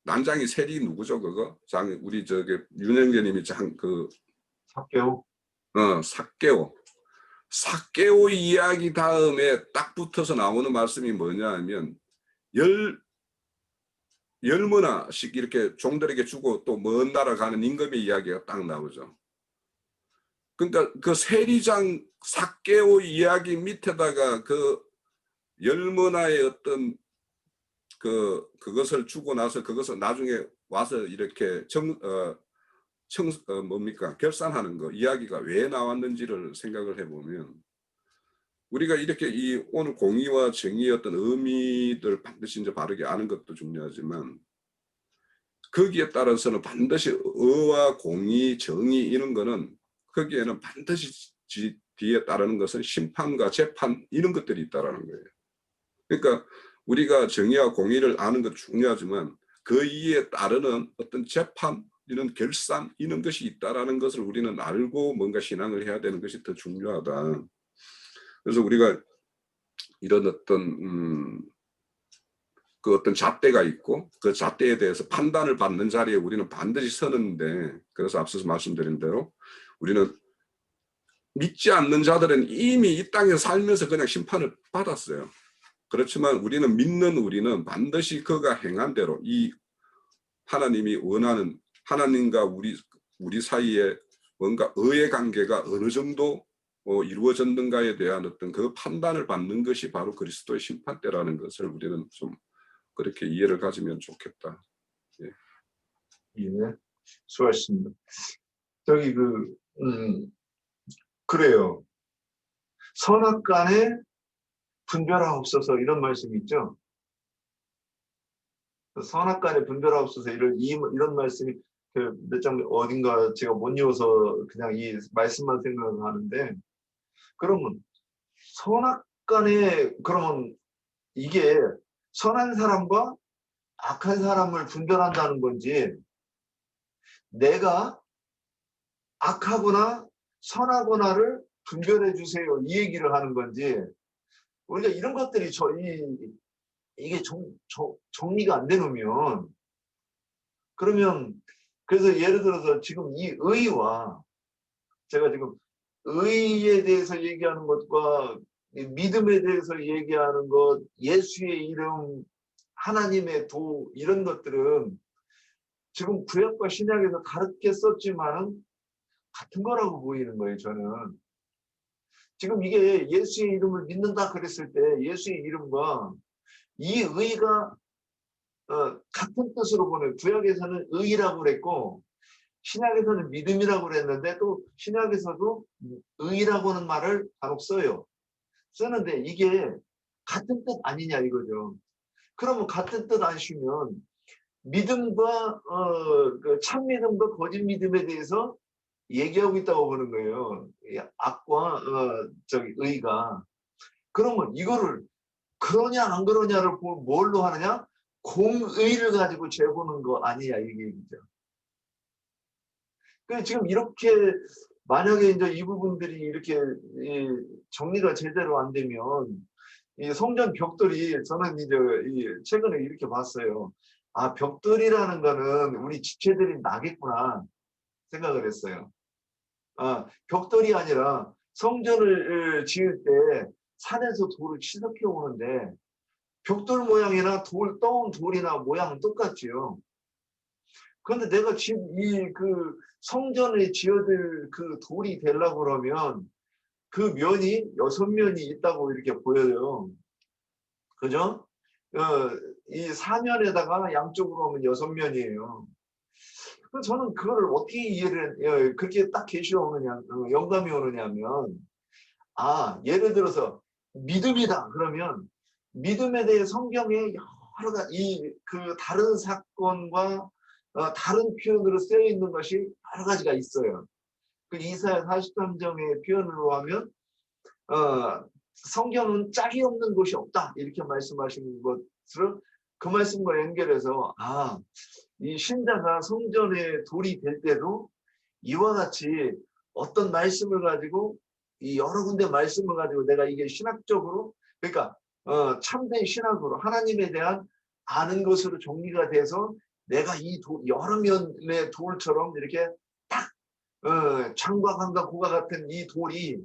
난장이 세리 누구죠 그거? 우리 저기 윤영재님이 삭개오. 삭개오 이야기 다음에 딱 붙어서 나오는 말씀이 뭐냐 하면 열머나씩 이렇게 종들에게 주고 또 먼 나라 가는 임금의 이야기가 딱 나오죠. 그러니까 그 세리장 삭개오 이야기 밑에다가 그 열머나의 어떤 그것을 주고 나서 그것을 나중에 와서 이렇게 결산하는 거 이야기가 왜 나왔는지를 생각을 해보면 우리가 이렇게 이 오늘 공의와 정의의 어떤 의미들 반드시 이제 바르게 아는 것도 중요하지만 거기에 따라서는 반드시 의와 공의, 정의 이런 거는 거기에는 반드시 뒤에 따르는 것은 심판과 재판 이런 것들이 있다라는 거예요. 그러니까 우리가 정의와 공의를 아는 것도 중요하지만 그 이에 따르는 어떤 재판 이런 결산 이런 것이 있다라는 것을 우리는 알고 뭔가 신앙을 해야 되는 것이 더 중요하다. 그래서 우리가 이런 어떤 그 어떤 잣대가 있고 그 잣대에 대해서 판단을 받는 자리에 우리는 반드시 서는데, 그래서 앞서서 말씀드린 대로 우리는 믿지 않는 자들은 이미 이 땅에 살면서 그냥 심판을 받았어요. 그렇지만 우리는 믿는 우리는 반드시 그가 행한 대로 이 하나님이 원하는 하나님과 우리 사이에 뭔가 의의 관계가 어느 정도 이루어졌는가에 대한 어떤 그 판단을 받는 것이 바로 그리스도의 심판대라는 것을 우리는 좀 그렇게 이해를 가지면 좋겠다. 예. 예, 수고하셨습니다. 저기 그래요. 선악간에 분별하옵소서 이런 말씀이 있죠. 선악간에 분별하옵소서 이런 말씀이 몇 장 어딘가 제가 못 이어서 그냥 이 말씀만 생각하는데 그러면 선악간에 그러면 이게 선한 사람과 악한 사람을 분별한다는 건지 내가 악하거나 선하거나를 분별해 주세요 이 얘기를 하는 건지 우리가 이런 것들이 이게 정리가 안 되면 그러면 그래서 예를 들어서 지금 이 의와 제가 지금 의에 대해서 얘기하는 것과 믿음에 대해서 얘기하는 것, 예수의 이름, 하나님의 도 이런 것들은 지금 구약과 신약에서 다르게 썼지만은 같은 거라고 보이는 거예요. 저는 지금 이게 예수의 이름을 믿는다 그랬을 때 예수의 이름과 이 의가 같은 뜻으로 보는 구약에서는 의라고 그랬고 신약에서는 믿음이라고 그랬는데 또 신약에서도 의라고 하는 말을 간혹 써요. 쓰는데 이게 같은 뜻 아니냐 이거죠. 그러면 같은 뜻 아니시면 믿음과 그 참믿음과 거짓 믿음에 대해서 얘기하고 있다고 보는 거예요. 이 악과 저기 의가. 그러면 이거를 그러냐 안 그러냐를 뭘로 하느냐? 공의를 가지고 재보는 거 아니냐 이 얘기죠. 지금 이렇게 만약에 이제 이 부분들이 이렇게 정리가 제대로 안 되면 이 성전 벽돌이 저는 이제 최근에 이렇게 봤어요. 아 벽돌이라는 거는 우리 지체들이 나겠구나 생각을 했어요. 아 벽돌이 아니라 성전을 지을 때 산에서 돌을 치석해 오는데 벽돌 모양이나 떠온 돌이나 모양은 똑같지요. 그런데 내가 지금 그 성전에 지어질 그 돌이 되려고 그러면 그 면이 6면이 있다고 이렇게 보여요. 그죠? 이 사면에다가 양쪽으로 하면 6면이에요. 저는 그걸 어떻게 이해를, 그렇게 딱 계시가 오느냐, 영감이 오느냐면, 아, 예를 들어서 믿음이다. 그러면 믿음에 대해 성경에 여러 가지, 그 다른 사건과 다른 표현으로 쓰여 있는 것이 여러 가지가 있어요. 그 이사야 43장의 표현으로 하면 성경은 짝이 없는 곳이 없다 이렇게 말씀하시는 것을 그 말씀과 연결해서 이 신자가 성전의 돌이 될 때도 이와 같이 어떤 말씀을 가지고 이 여러 군데 말씀을 가지고 내가 이게 신학적으로 그러니까 참된 신학으로 하나님에 대한 아는 것으로 정리가 돼서 내가 이 여러 면의 돌처럼 이렇게 딱 창과 강과 고가 같은 이 돌이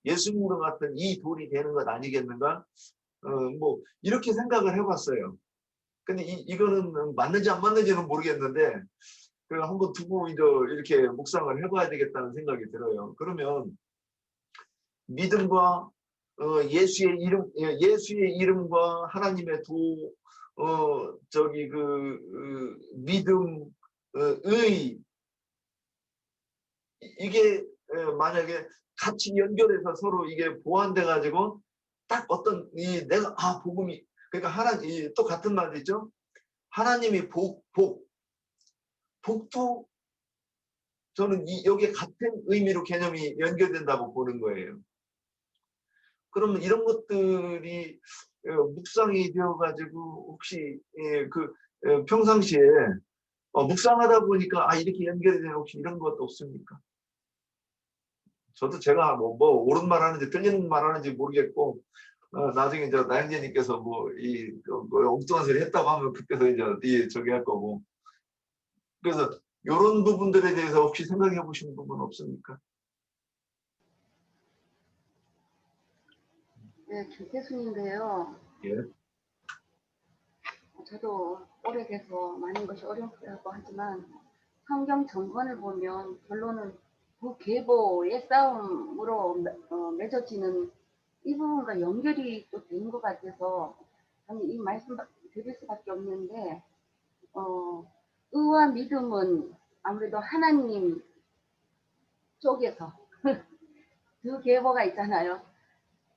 예수님과 같은 이 돌이 되는 것 아니겠는가? 뭐 이렇게 생각을 해봤어요. 근데 이거는 맞는지 안 맞는지는 모르겠는데 한번 두고 이제 이렇게 묵상을 해봐야 되겠다는 생각이 들어요. 그러면 믿음과 예수의 이름과 하나님의 저기 믿음, 의 이게 만약에 같이 연결해서 서로 이게 보완돼 가지고 딱 어떤 내가 복음이 그러니까 하나님 또 같은 말이 있죠. 하나님이 복도 저는 여기에 같은 의미로 개념이 연결된다고 보는 거예요. 그러면 이런 것들이 묵상이 되어가지고 혹시 평상시에 묵상하다 보니까 이렇게 연결이 되는 혹시 이런 것도 없습니까? 저도 제가 뭐 옳은 말 하는지 틀린 말 하는지 모르겠고 나중에 이제 나영재님께서 뭐 엉뚱한 소리 했다고 하면 그때서 이제 저기 할 거고 그래서 이런 부분들에 대해서 혹시 생각해 보신 부분 없습니까? 네, 김태순인데요. 예. 저도 오래돼서 많은 것이 어렵다고 하지만 성경 전권을 보면 결론은 그 계보의 싸움으로 맺어지는 이 부분과 연결이 또 되는 것 같아서 저는 이 말씀 드릴 수밖에 없는데 의와 믿음은 아무래도 하나님 쪽에서 두 계보가 있잖아요.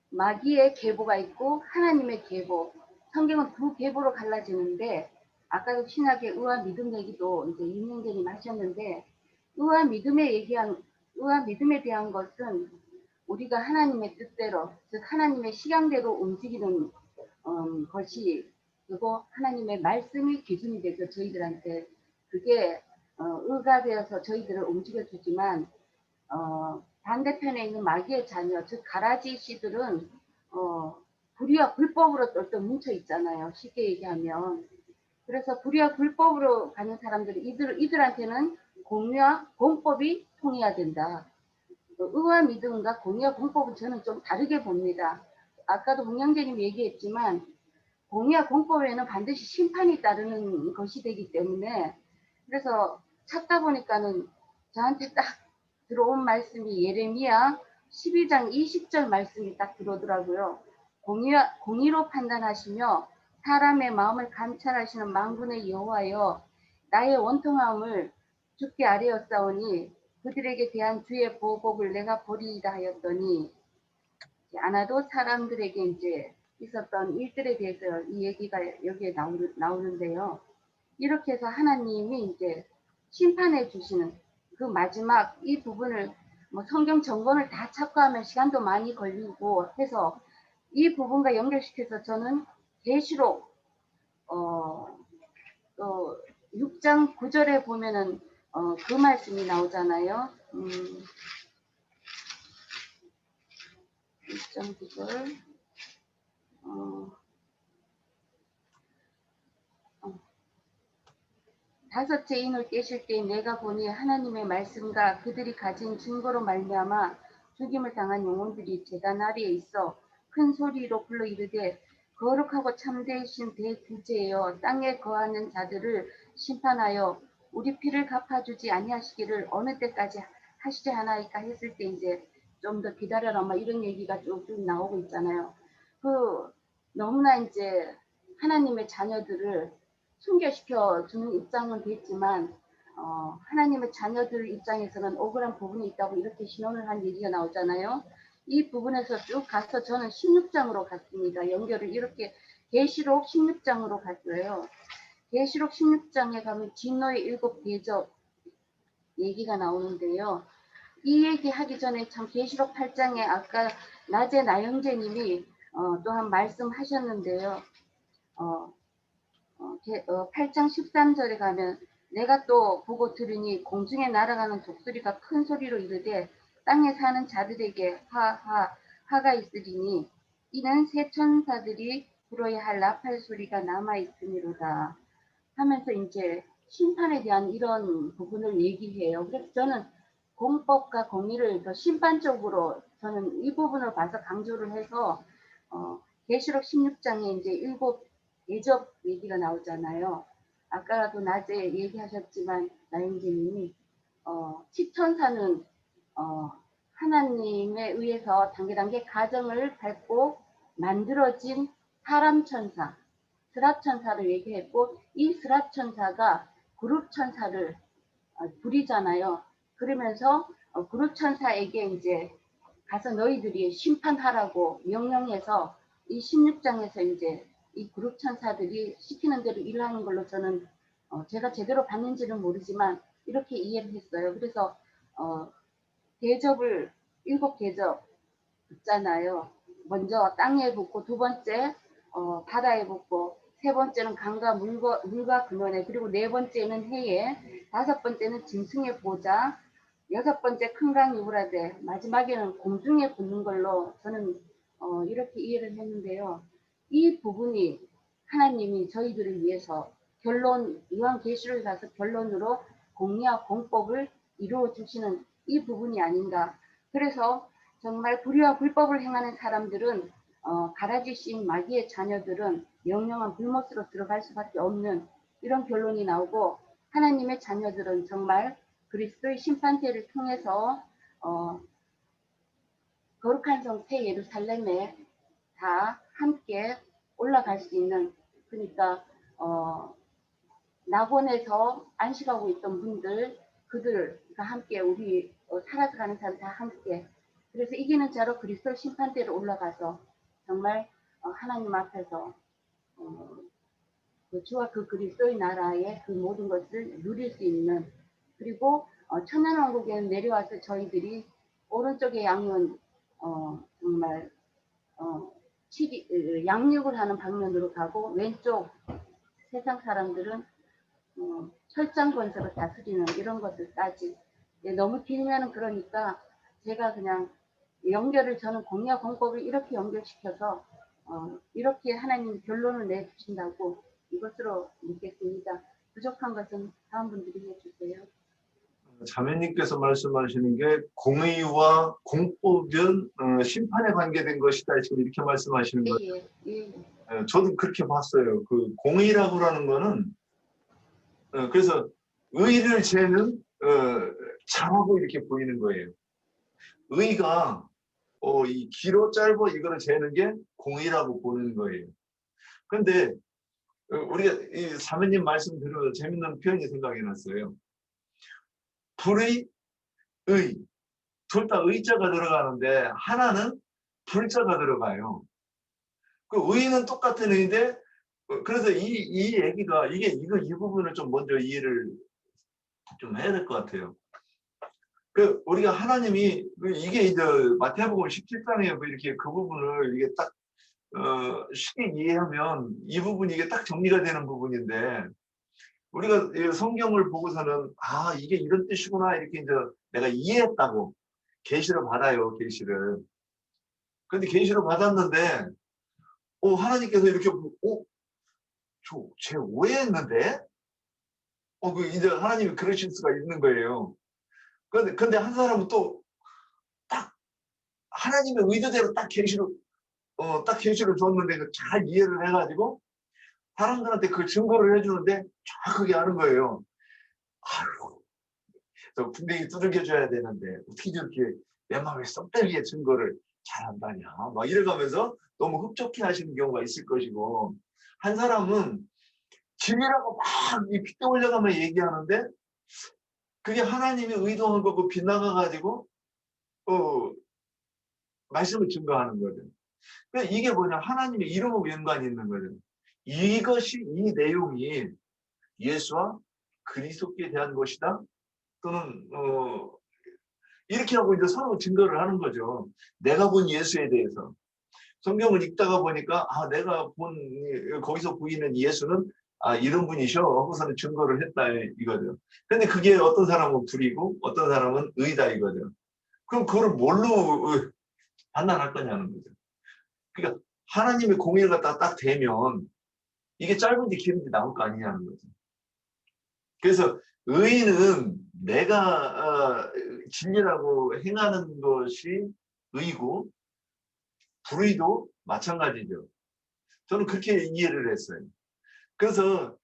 마귀의 계보가 있고 하나님의 계보. 성경은 두 계보로 갈라지는데 아까도 신학의 의와 믿음 얘기도 이제 이명재님 하셨는데 의와 믿음에 대한 것은 우리가 하나님의 뜻대로, 즉 하나님의 식양대로 움직이는 것이, 그리고 하나님의 말씀이 기준이 돼서 저희들한테 그게 의가 되어서 저희들을 움직여주지만, 반대편에 있는 마귀의 자녀, 즉 가라지 씨들은 불의와 불법으로 또 뭉쳐 있잖아요. 쉽게 얘기하면. 그래서 불의와 불법으로 가는 사람들이 이들한테는 공의와 공법이 통해야 된다. 의와 믿음과 공의와 공법은 저는 좀 다르게 봅니다. 아까도 문영재님 얘기했지만 공의와 공법에는 반드시 심판이 따르는 것이 되기 때문에, 그래서 찾다 보니까는 저한테 딱 들어온 말씀이 예레미야 12장 20절 말씀이 딱 들어오더라고요. 공의로 판단하시며 사람의 마음을 감찰하시는 만군의 여호와여, 나의 원통함을 주께 아뢰었사오니 그들에게 대한 주의 보복을 내가 버리이다 하였더니, 아나도 사람들에게 이제 있었던 일들에 대해서 이 얘기가 여기에 나오는데요. 이렇게 해서 하나님이 이제 심판해 주시는 그 마지막 이 부분을, 뭐 성경 전권을 다 찾고하면 시간도 많이 걸리고 해서 이 부분과 연결시켜서 저는 계시록 6장 9절에 보면은 그 말씀이 나오잖아요. 6장 9절. 다섯째 인을 깨실 때 내가 보니 하나님의 말씀과 그들이 가진 증거로 말미암아 죽임을 당한 영혼들이 제단 아래에 있어 큰 소리로 불러 이르되, 거룩하고 참되신 대구제여, 땅에 거하는 자들을 심판하여 우리 피를 갚아주지 아니하시기를 어느 때까지 하시지 하나이까 했을 때 이제 좀 더 기다려라 막 이런 얘기가 쭉 나오고 있잖아요. 너무나 이제 하나님의 자녀들을 순교시켜 주는 입장은 됐지만 하나님의 자녀들 입장에서는 억울한 부분이 있다고 이렇게 신원을 한 얘기가 나오잖아요. 이 부분에서 쭉 가서 저는 16장으로 갔습니다. 연결을 이렇게 계시록 16장으로 갔어요. 계시록 16장에 가면 진노의 7 대접 얘기가 나오는데요. 이 얘기 하기 전에 참 계시록 8장에 아까 낮에 나영재님이 또한 말씀하셨는데요. 8장 13절에 가면 내가 또 보고 들으니 공중에 날아가는 독수리가 큰 소리로 이르되, 땅에 사는 자들에게 하가 있으리니 이는 새 천사들이 불어야 할 나팔 소리가 남아 있으니로다 하면서 이제 심판에 대한 이런 부분을 얘기해요. 그래서 저는 공법과 공의를 더 심판적으로 저는 이 부분을 봐서 강조를 해서 계시록 16장에 이제 7 대접 얘기가 나오잖아요. 아까도 낮에 얘기하셨지만 나영재님이 치천사는 하나님에 의해서 단계 가정을 밟고 만들어진 사람천사, 스라천사를 얘기했고, 이 스라천사가 그룹천사를 부리잖아요. 그러면서 그룹천사에게 이제 가서 너희들이 심판하라고 명령해서 이 16장에서 이제 이 그룹 천사들이 시키는 대로 일하는 걸로 저는 제가 제대로 봤는지는 모르지만 이렇게 이해를 했어요. 그래서 대접을 7 대접 붙잖아요. 먼저 땅에 붙고, 두 번째 바다에 붙고, 세 번째는 강과 물과 근원에, 그리고 네 번째는 해에, 다섯 번째는 짐승의 보좌, 여섯 번째 큰 강 유브라데, 마지막에는 공중에 붙는 걸로 저는 이렇게 이해를 했는데요. 이 부분이 하나님이 저희들을 위해서 요한계시록에 가서 결론으로 공의와 공법을 이루어 주시는 이 부분이 아닌가. 그래서 정말 불의와 불법을 행하는 사람들은 가라지신 마귀의 자녀들은 영영한 불못으로 들어갈 수밖에 없는 이런 결론이 나오고, 하나님의 자녀들은 정말 그리스도의 심판대를 통해서 거룩한 성 새 예루살렘에 다 함께 올라갈 수 있는, 그러니까 낙원에서 안식하고 있던 분들, 그들과 함께 우리 살아서 가는 사람 다 함께, 그래서 이기는 자로 그리스도 심판대로 올라가서 정말 하나님 앞에서 그 주와 그 그리스도의 나라의 그 모든 것을 누릴 수 있는, 그리고 천년왕국에 내려와서 저희들이 오른쪽의 양은 정말 양육을 하는 방면으로 가고, 왼쪽 세상 사람들은 철장 건설을 다스리는 이런 것들까지. 너무 길면은 그러니까 제가 그냥 연결을, 저는 공약 공법을 이렇게 연결시켜서 이렇게 하나님 결론을 내주신다고 이것으로 믿겠습니다. 부족한 것은 다음 분들이 해주세요. 자매님께서 말씀하시는 게 공의와 공법은 심판에 관계된 것이다. 지금 이렇게 말씀하시는 거예요. 예. 저도 그렇게 봤어요. 그 공의라고 하는 거는 그래서 의를 재는 잘하고 이렇게 보이는 거예요. 의가 이 길어 짧어 이거를 재는 게 공의라고 보는 거예요. 그런데 우리가 이 사모님 말씀 들으면서 재밌는 표현이 생각이 났어요. 불의, 의, 둘 다 의자가 들어가는데 하나는 불자가 들어가요. 그 의는 똑같은 의인데 그래서 이 얘기가 이 부분을 좀 먼저 이해를 좀 해야 될 것 같아요. 그 우리가 하나님이 이게 이제 마태복음 17장에 이렇게 그 부분을 이게 딱 쉽게 이해하면 이 부분이 이게 딱 정리가 되는 부분인데 우리가 이 성경을 보고서는 아 이게 이런 뜻이구나 이렇게 이제 내가 이해했다고 계시를 받아요. 계시를. 근데 계시를 받았는데 하나님께서 이렇게 쟤 오해했는데 그 이제 하나님이 그러실 수가 있는 거예요. 근데 한 사람은 또 딱 하나님의 의도대로 딱 계시를 줬는데 잘 이해를 해가지고 사람들한테 그 증거를 해주는데 정확하게 아는 거예요. 아유, 저 분명히 두들겨줘야 되는데 어떻게 저렇게 내 마음에 쏙 들게 증거를 잘한다냐. 막 이래가면서 너무 흡족해 하시는 경우가 있을 것이고 한 사람은 짐이라고 막 이 핏대 올려가며 얘기하는데 그게 하나님이 의도한 거고 빗나가가지고 말씀을 증거하는 거죠. 그러니까 이게 뭐냐 하나님의 이름하고 연관이 있는 거죠. 이것이 이 내용이 예수와 그리스도께 대한 것이다 또는 이렇게 하고 이제 서로 증거를 하는 거죠. 내가 본 예수에 대해서 성경을 읽다가 보니까 내가 본 거기서 보이는 예수는 이런 분이셔 하고서는 증거를 했다 이거죠. 근데 그게 어떤 사람은 불이고 어떤 사람은 의다 이거죠. 그럼 그걸 뭘로 판단할 거냐는 거죠. 그러니까 하나님의 공의를 갖다가 딱 대면 이게 짧은지 길은지 나올 거 아니냐는 거죠. 그래서 의는 내가 진리라고 행하는 것이 의고 불의도 마찬가지죠. 저는 그렇게 이해를 했어요. 그래서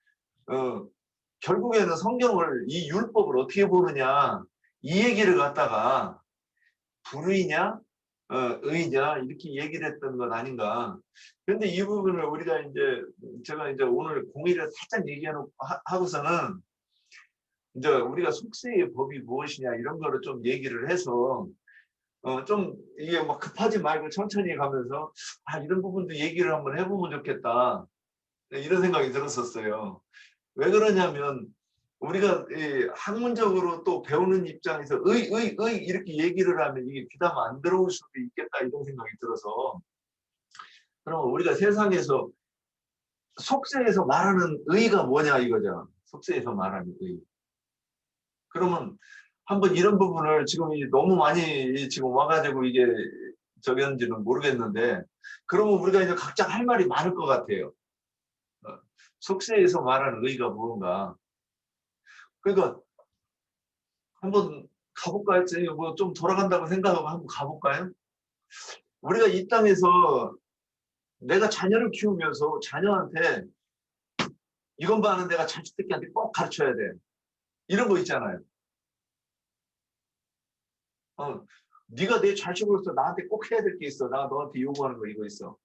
결국에는 성경을 이 율법을 어떻게 보느냐 이 얘기를 갖다가 불의냐 의냐 이렇게 얘기를 했던 건 아닌가. 그런데 이 부분을 우리가 제가 오늘 공의를 살짝 얘기하고서는 이제 우리가 속세의 법이 무엇이냐 이런 거를 좀 얘기를 해서 좀 이게 막 급하지 말고 천천히 가면서 이런 부분도 얘기를 한번 해보면 좋겠다 이런 생각이 들었었어요. 왜 그러냐면 우리가 학문적으로 또 배우는 입장에서 의 이렇게 얘기를 하면 이게 귀담아 안 들어올 수도 있겠다 이런 생각이 들어서 그러면 우리가 세상에서 속세에서 말하는 의가 뭐냐 이거죠. 속세에서 말하는 의. 그러면 한번 이런 부분을 지금 너무 많이 지금 와가지고 이게 저기인지는 모르겠는데 그러면 우리가 이제 각자 할 말이 많을 것 같아요. 속세에서 말하는 의가 뭔가. 그러니까 한번 가볼까요? 뭐 좀 돌아간다고 생각하고 한번 가볼까요? 우리가 이 땅에서 내가 자녀를 키우면서 자녀한테 이건 봐는 내가 자식새끼한테 꼭 가르쳐야 돼. 이런 거 있잖아요. 네가 내 자식으로서 나한테 꼭 해야 될 게 있어. 나 너한테 요구하는 거 이거 있어.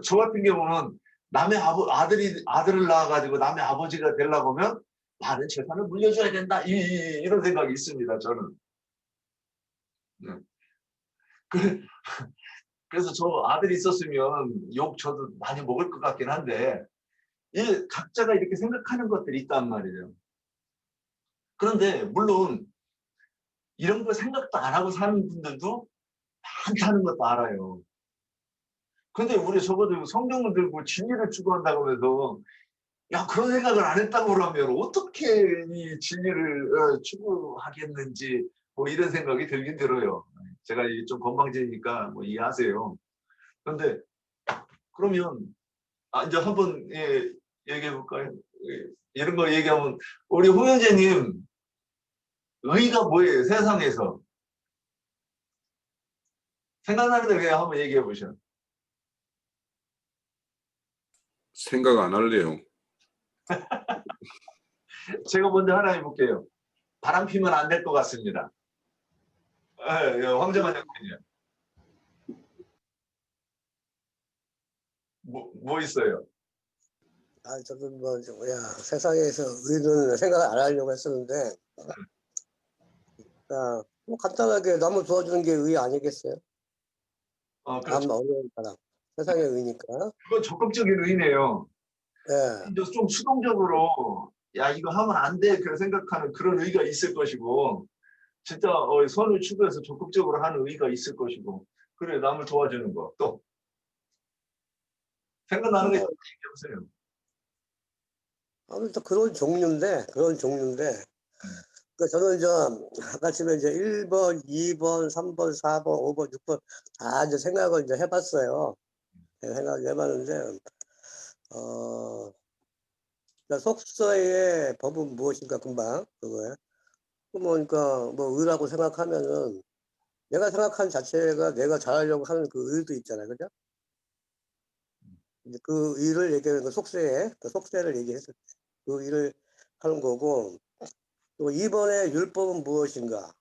저 같은 경우는 남의 아들을 낳아가지고 남의 아버지가 되려고 하면 많은 재산을 물려줘야 된다. 이런 생각이 있습니다. 저는. 그래서 저 아들이 있었으면 욕 저도 많이 먹을 것 같긴 한데 각자가 이렇게 생각하는 것들이 있단 말이에요. 그런데 물론 이런 거 생각도 안 하고 사는 분들도 많다는 것도 알아요. 근데 우리 적어도 성경을 들고 진리를 추구한다고 해서 야 그런 생각을 안 했다고 그러면 어떻게 이 진리를 추구하겠는지 뭐 이런 생각이 들긴 들어요. 제가 이게 좀 건방지니까 뭐 이해하세요. 그런데 그러면 이제 한번 얘기해 볼까요? 이런 거 얘기하면 우리 홍현재님 의의가 뭐예요? 세상에서 생각나는 대로 그냥 한번 얘기해 보셔. 생각 안 할래요. 제가 먼저 하나 해볼게요. 바람 피면 안 될 것 같습니다. 황정환 형님요. 뭐 있어요? 저도 세상에서 의는 생각을 안 하려고 했었는데, 뭐 간단하게 남을 도와주는 게 의 아니겠어요? 그렇죠. 남 어려운 사람. 세상의 의니까. 그건 적극적인 의네요. 예. 이제 좀 수동적으로 야 이거 하면 안 돼 그런 생각하는 그런 의가 있을 것이고 진짜 선을 추구해서 적극적으로 하는 의가 있을 것이고 그래 남을 도와주는 거 또 생각나는 게 얘기해보세요. 아무튼 그런 종류인데, 그러니까 저는 이제 아까 집에 이제 1번, 2번, 3번, 4번, 5번, 6번 다 이제 생각을 이제 해봤어요. 생각을 해봤는데, 그러니까 속서의 법은 무엇인가 금방 그거예요. 그러니까 뭐 의라고 생각하면은 내가 생각한 자체가 내가 잘하려고 하는 그 의도 있잖아요, 그죠? 이제 그 의를 얘기하는 거 그 속세를 얘기했을 때 그 의를 하는 거고 또 2번의 율법은 무엇인가?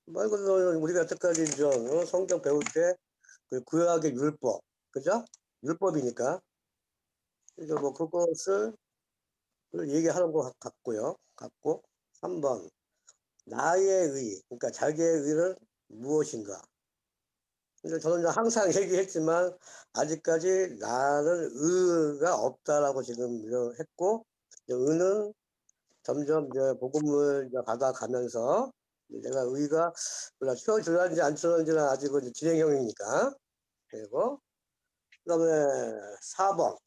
말 그대로 우리가 여태까지 이제 성경 배울 때 그 구약의 율법, 그죠? 율법이니까 이제 뭐 그것을 얘기하는 것 같고 3번 나의 의, 그러니까 자기의 의는 무엇인가? 근데 저는 이제 항상 얘기했지만 아직까지 나는 의가 없다라고 지금 했고 의는 점점 이제 복음을 이제 받아가면서 내가 의가 채워질는지 안 채워질는지는 아직은 이제 진행형이니까 그리고 그다음에 4번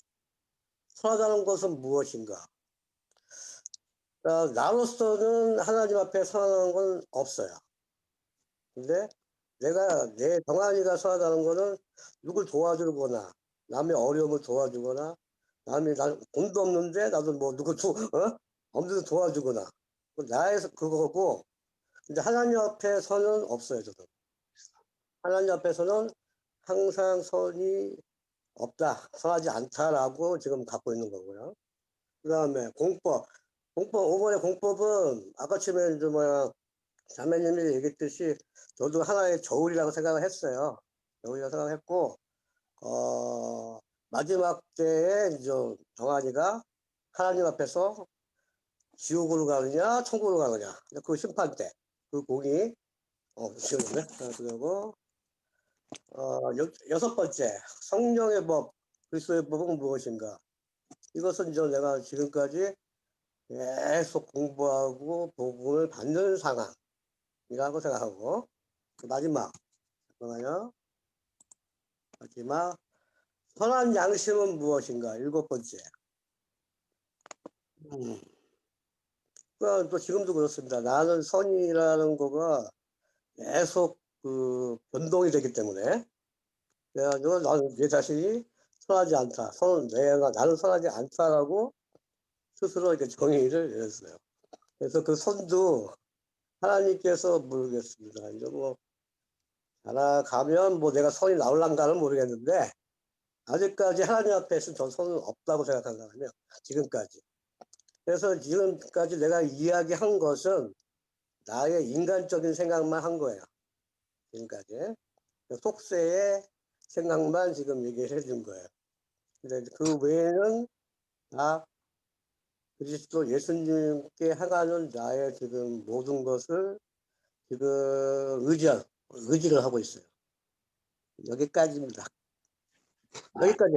선하다는 것은 무엇인가? 나로서는 하나님 앞에 선하다는 건 없어요. 근데 내가 내 정한이가 선하다는 거는 누굴 도와주거나 남의 어려움을 도와주거나 남이 돈도 없는데 나도 뭐 누구 엄두도 도와주거나 나에서 그거고 근데 하나님 앞에서는 없어요. 저도 하나님 앞에서는 항상 선이 없다 선하지 않다라고 지금 갖고 있는 거고요. 그 다음에 공법 5번의 공법은 아까쯤에 이제 자매님이 얘기했듯이 저도 하나의 저울이라고 생각을 했어요. 저울이라고 생각했고 마지막 때에 이제 정한이가 하나님 앞에서 지옥으로 가느냐 천국으로 가느냐 그 심판 때 그 공이 지옥이네. 그리고 6번째 성령의 법 그리스도의 법은 무엇인가? 이것은 이제 내가 지금까지 계속 공부하고 복음을 받는 상황이라고 생각하고 마지막 선한 양심은 무엇인가? 7번째. 또 지금도 그렇습니다. 나는 선이라는 거가 계속 그 변동이 되기 때문에 그래가지고 나는 내 자신이 선하지 않다. 나는 선하지 않다라고 스스로 이렇게 정의를 내렸어요. 그래서 그 선도 하나님께서 모르겠습니다. 이제 뭐 살아가면 뭐 내가 선이 나올란가는 모르겠는데 아직까지 하나님 앞에서 저 선은 없다고 생각한 사람이에요. 지금까지. 그래서 지금까지 내가 이야기한 것은 나의 인간적인 생각만 한 거예요. 지금까지. 속세의 생각만 지금 얘기해 준 거예요. 근데 그 외에는 다 그리스도 예수님께 향하는 나의 지금 모든 것을 지금 의지를 하고 있어요. 여기까지입니다. 여기까지.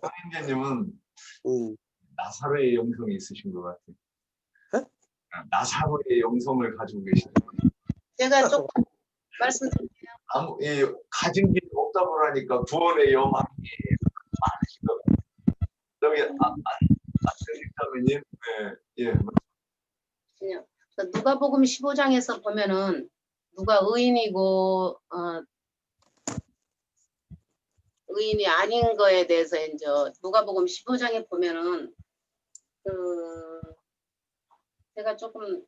황인재님은 음. 나사로의 영성이 있으신 것 같아요. 어? 나사로의 영성을 가지고 계시는 제가 조금 말씀드릴게요. 이 가진 게 없다 보라니까 구원의 여망이 많으신 것 같아요. 저기 안정익자매님, 예. 그냥 누가복음 15장에서 보면은 누가 의인이고 의인이 아닌 거에 대해서 이제 누가복음 15장에 보면은 제가 조금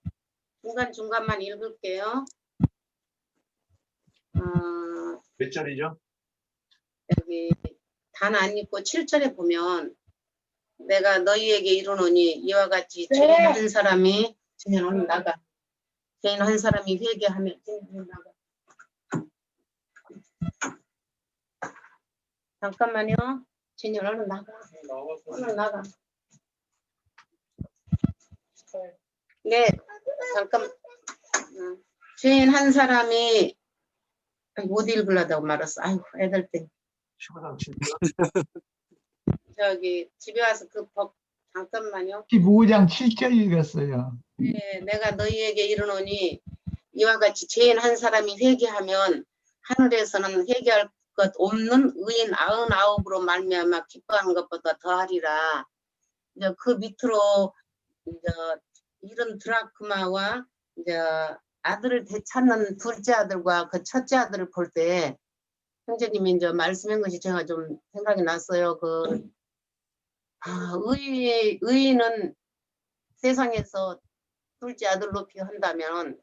중간중간만 읽을게요. 몇 절이죠? 여기 단 안 읽고 7절에 보면 내가 너희에게 이르노니 이와 같이 죄인 한 사람이 주면 얼른 나가. 죄인 한 사람이 회개하면 나가. 잠깐만요. 진영 얼른 나가. 얼른 나가. 네, 잠깐. 죄인 한 사람이 못 읽으려다고 말았어. 아이고, 애들 때. 15장 7절. 저기 집에 와서 그 법 잠깐만요. 15장 7절 읽었어요. 네, 내가 너희에게 이르노니 이와 같이 죄인 한 사람이 회개하면 하늘에서는 회개할 것 없는 의인 99으로 말미암아 기뻐하는 것보다 더하리라. 이제 그 밑으로 이제 이런 드라크마와 이제 아들을 되찾는 둘째 아들과 그 첫째 아들을 볼 때 형제님이 이제 말씀한 것이 제가 좀 생각이 났어요. 의인은 세상에서 둘째 아들로 비한다면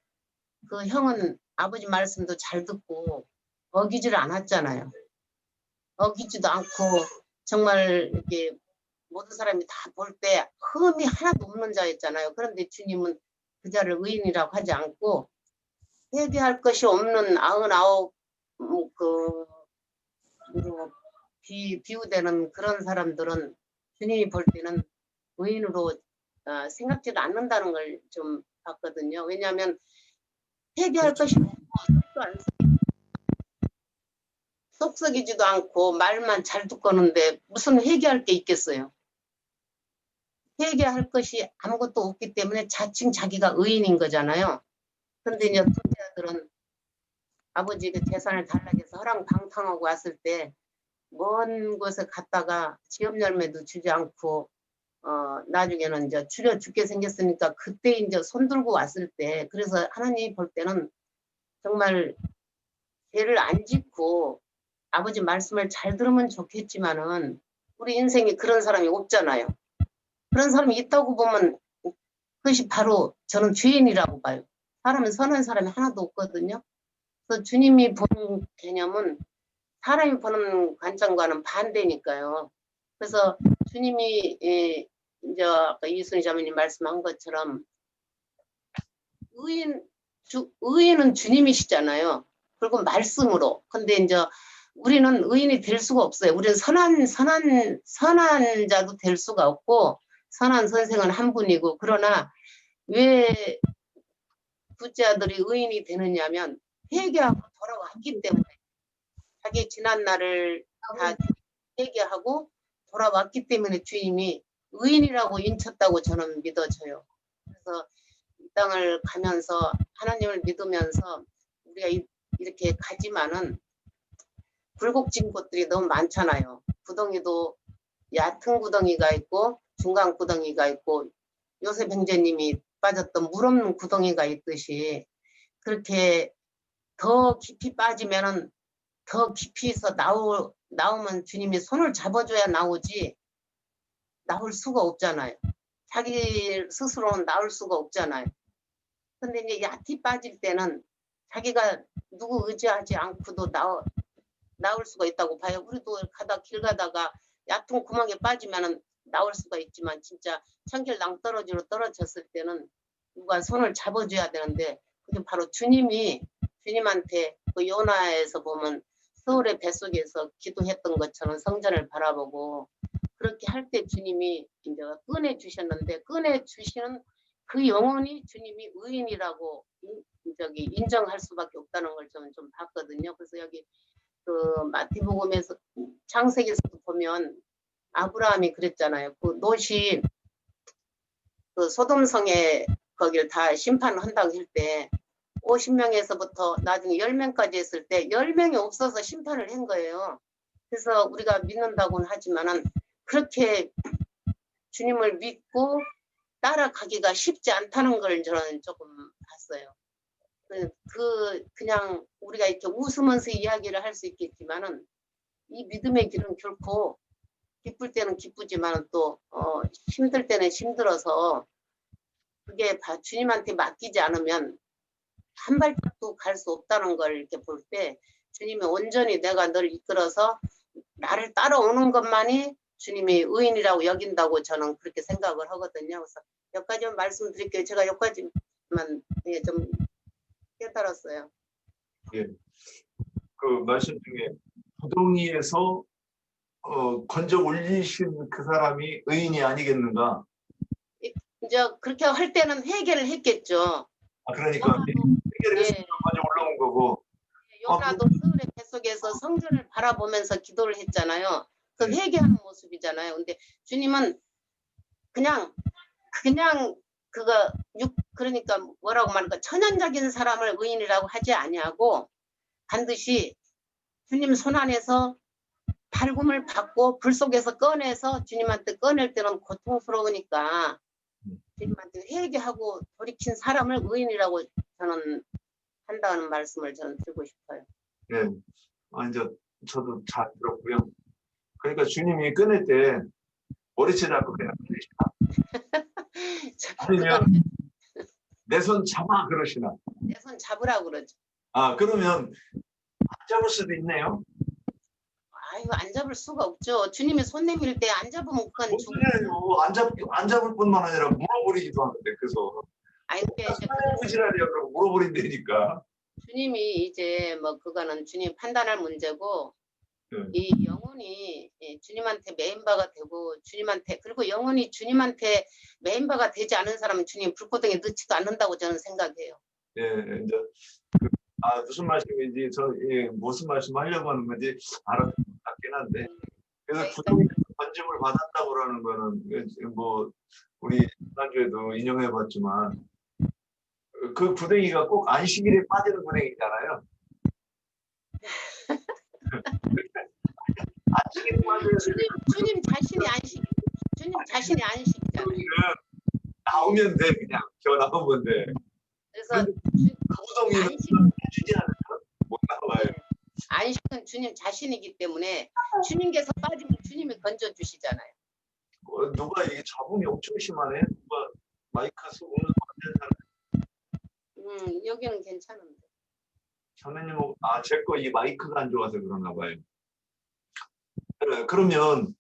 그 형은 아버지 말씀도 잘 듣고 어기지를 않았잖아요. 어기지도 않고 정말 이렇게 모든 사람이 다 볼 때 흠이 하나도 없는 자였잖아요. 그런데 주님은 그 자를 의인이라고 하지 않고 회개할 것이 없는 99 비유되는 그런 사람들은 주님이 볼 때는 의인으로 생각지도 않는다는 걸 좀 봤거든요. 왜냐하면 회개할 것이 속 썩이지도 않고 말만 잘 듣고는데 무슨 회개할 게 있겠어요. 회개할 것이 아무것도 없기 때문에 자칭 자기가 의인인 거잖아요. 그런데 이제 둘째 아들은 아버지 그 재산을 달라고 해서 허랑방탕하고 왔을 때 먼 곳에 갔다가 지업 열매도 주지 않고 나중에는 이제 줄여 죽게 생겼으니까 그때 이제 손 들고 왔을 때 그래서 하나님이 볼 때는 정말 죄를 안 짓고 아버지 말씀을 잘 들으면 좋겠지만은 우리 인생에 그런 사람이 없잖아요. 그런 사람이 있다고 보면 그것이 바로 저는 죄인이라고 봐요. 사람은 선한 사람이 하나도 없거든요. 그래서 주님이 보는 개념은 사람이 보는 관점과는 반대니까요. 그래서 주님이 이제 아까 이순희 자매님 말씀한 것처럼 의인은 주님이시잖아요. 그리고 말씀으로. 근데 이제 우리는 의인이 될 수가 없어요. 우리는 선한 자도 될 수가 없고 선한 선생은 한 분이고 그러나 왜 둘째 아들이 의인이 되느냐면 회개하고 돌아왔기 때문에 자기 지난 날을 다 회개하고 돌아왔기 때문에 주님이 의인이라고 인쳤다고 저는 믿어져요. 그래서 이 땅을 가면서 하나님을 믿으면서 우리가 이렇게 가지만은 굴곡진 곳들이 너무 많잖아요. 구덩이도 얕은 구덩이가 있고 중간 구덩이가 있고 요셉 형제님이 빠졌던 물 없는 구덩이가 있듯이 그렇게 더 깊이 빠지면은 더 깊이서 나오면 주님이 손을 잡아줘야 나오지 나올 수가 없잖아요. 자기 스스로는 나올 수가 없잖아요. 근데 이제 얕이 빠질 때는 자기가 누구 의지하지 않고도 나올 수가 있다고 봐요. 우리도 길 가다가 얕은 구멍에 빠지면은 나올 수가 있지만 진짜 천길 낭떠러지로 떨어졌을 때는 누가 손을 잡아줘야 되는데 그게 바로 주님한테 그 요나에서 보면 서울의 뱃속에서 기도했던 것처럼 성전을 바라보고 그렇게 할 때 주님이 이제 꺼내 주셨는데 꺼내 주시는 그 영혼이 주님이 의인이라고 인정할 수밖에 없다는 걸 저는 좀 봤거든요. 그래서 여기 그 마태복음에서 창세기에서도 보면 아브라함이 그랬잖아요. 그 롯이 그 소돔성에 거기를 다 심판한다고 할 때 50명에서부터 나중에 10명까지 했을 때 10명이 없어서 심판을 한 거예요. 그래서 우리가 믿는다고는 하지만은 그렇게 주님을 믿고 따라가기가 쉽지 않다는 걸 저는 조금 봤어요. 그냥 우리가 이렇게 웃으면서 이야기를 할 수 있겠지만은 이 믿음의 길은 결코 기쁠 때는 기쁘지만은 또 힘들 때는 힘들어서 그게 주님한테 맡기지 않으면 한 발짝도 갈 수 없다는 걸 이렇게 볼 때 주님이 온전히 내가 널 이끌어서 나를 따라오는 것만이 주님이 의인이라고 여긴다고 저는 그렇게 생각을 하거든요. 그래서 몇 가지만 말씀드릴게요. 제가 몇 가지만 좀 깨달았어요. 예. 그 말씀 중에 구덩이에서 건져 올리신 그 사람이 의인이 아니겠는가? 이제 그렇게 할 때는 회개를 했겠죠. 아, 그러니까 해결을 해서 먼저 올라온 거고. 요나도 스울의 뱃속에서 성전을 바라보면서 기도를 했잖아요. 그 회개하는 모습이잖아요. 근데 주님은 그냥 그러니까 뭐라고 말할까, 천연적인 사람을 의인이라고 하지 아니하고 반드시 주님 손 안에서 발굼을 받고 불 속에서 꺼내서 주님한테 꺼낼 때는 고통스러우니까 주님한테 회개하고 돌이킨 사람을 의인이라고 저는 한다는 말씀을 저는 드리고 싶어요. 예. 이제 저도 잘 들었고요. 그러니까 주님이 꺼낼 때 머리채 잡고 그냥 꺼내시나? 아니면 내 손 잡아 그러시나? 내 손 잡으라고 그러죠. 그러면 안 잡을 수도 있네요. 아이고, 안 잡을 수가 없죠. 주님이 손 내밀 때 안 잡으면 그건 안 잡을 뿐만 아니라 물어버리기도 하는데 그래서 부지런해요. 그럼 물어버린다니까. 주님이 이제 뭐 그거는 주님 판단할 문제고 이 영혼이 주님한테 메인바가 되고 주님한테, 그리고 영혼이 주님한테 메인바가 되지 않은 사람은 주님 불구덩이에 넣지도 않는다고 저는 생각해요. 예, 이제 무슨 말씀인지 무슨 말씀 하려고 하는 건지 알아듣는 것 같긴 한데, 그래서 구덩이 건짐을 받았다고 그러는 거는 뭐 우리 지난주에도 인용해봤지만 그 구덩이가 꼭 안식일에 빠지는 구덩이잖아요. 안식일에 빠져야 주님 자신이 안식이잖아요. 나오면 돼, 그냥 겨 나오면 돼. 그래서 그 구덩이는 해주지 않으면 못 나와요. 안식은 주님 자신이기 때문에 주님께서 빠지면 주님이 건져 주시잖아요. 누가 이게 잡음이 엄청 심하네. 누가 마이크 쓰고 오는 사람. 여기는 괜찮은데. 선생님, 제 거 이 마이크가 안 좋아서 그런가 봐요. 그러면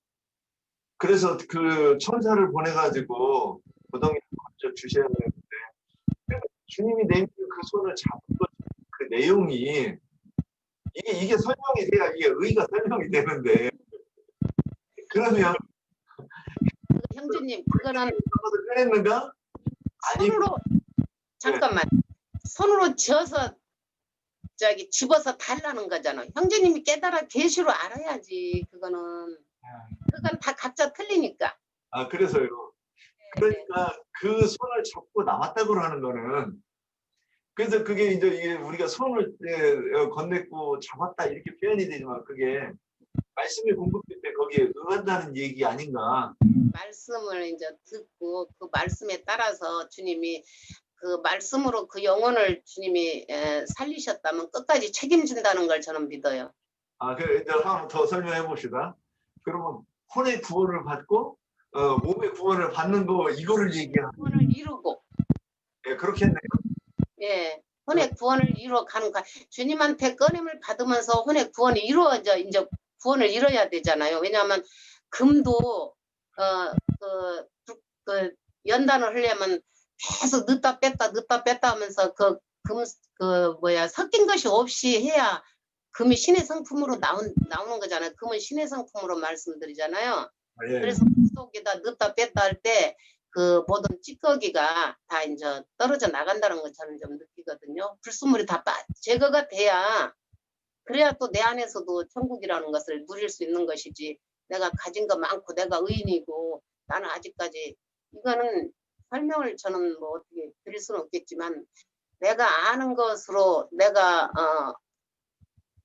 그래서 그 천사를 보내가지고 구덩이를 건져 주셔야 되는데 주님이 내민 그 손을 잡은 그 내용이 이게 설명이 돼야 이게 의가 설명이 되는데, 그러면 형제님, 그거는 꺼냈는가? 손으로 잠깐만 손으로 쥐어서 집어서 달라는 거잖아. 형제님이 깨달아 계시로 알아야지. 그건 다 각자 틀리니까. 그래서요. 그러니까 그 손을 잡고 나왔다고 하는 거는, 그래서 그게 이제 우리가 손을 건넸고 잡았다 이렇게 표현이 되지만 그게 말씀이 공급될 때 거기에 응한다는 얘기 아닌가. 말씀을 이제 듣고 그 말씀에 따라서 주님이 그 말씀으로 그 영혼을 주님이 살리셨다면 끝까지 책임진다는 걸 저는 믿어요. 그래, 이제 한번 더 설명해 봅시다. 그러면 혼의 구원을 받고 몸의 구원을 받는 거, 이거를 얘기하는. 구원을 이루고. 예, 그렇겠네요. 예, 혼의 구원을 이루어 가는 거. 주님한테 꺼냄을 받으면서 혼의 구원이 이루어져, 이제 구원을 이뤄야 되잖아요. 왜냐하면 금도 그 연단을 하려면 계속 넣다 뺐다 하면서 섞인 것이 없이 해야 금이 신의 성품으로 나오는 거잖아요. 금은 신의 성품으로 말씀드리잖아요. 예. 그래서 그 속에다 넣다 뺐다 할 때 그 모든 찌꺼기가 다 이제 떨어져 나간다는 걸 저는 좀 느끼거든요. 불순물이 다 제거가 돼야, 그래야 또 내 안에서도 천국이라는 것을 누릴 수 있는 것이지, 내가 가진 거 많고 내가 의인이고 나는 아직까지, 이거는 설명을 저는 뭐 어떻게 드릴 수는 없겠지만 내가 아는 것으로 내가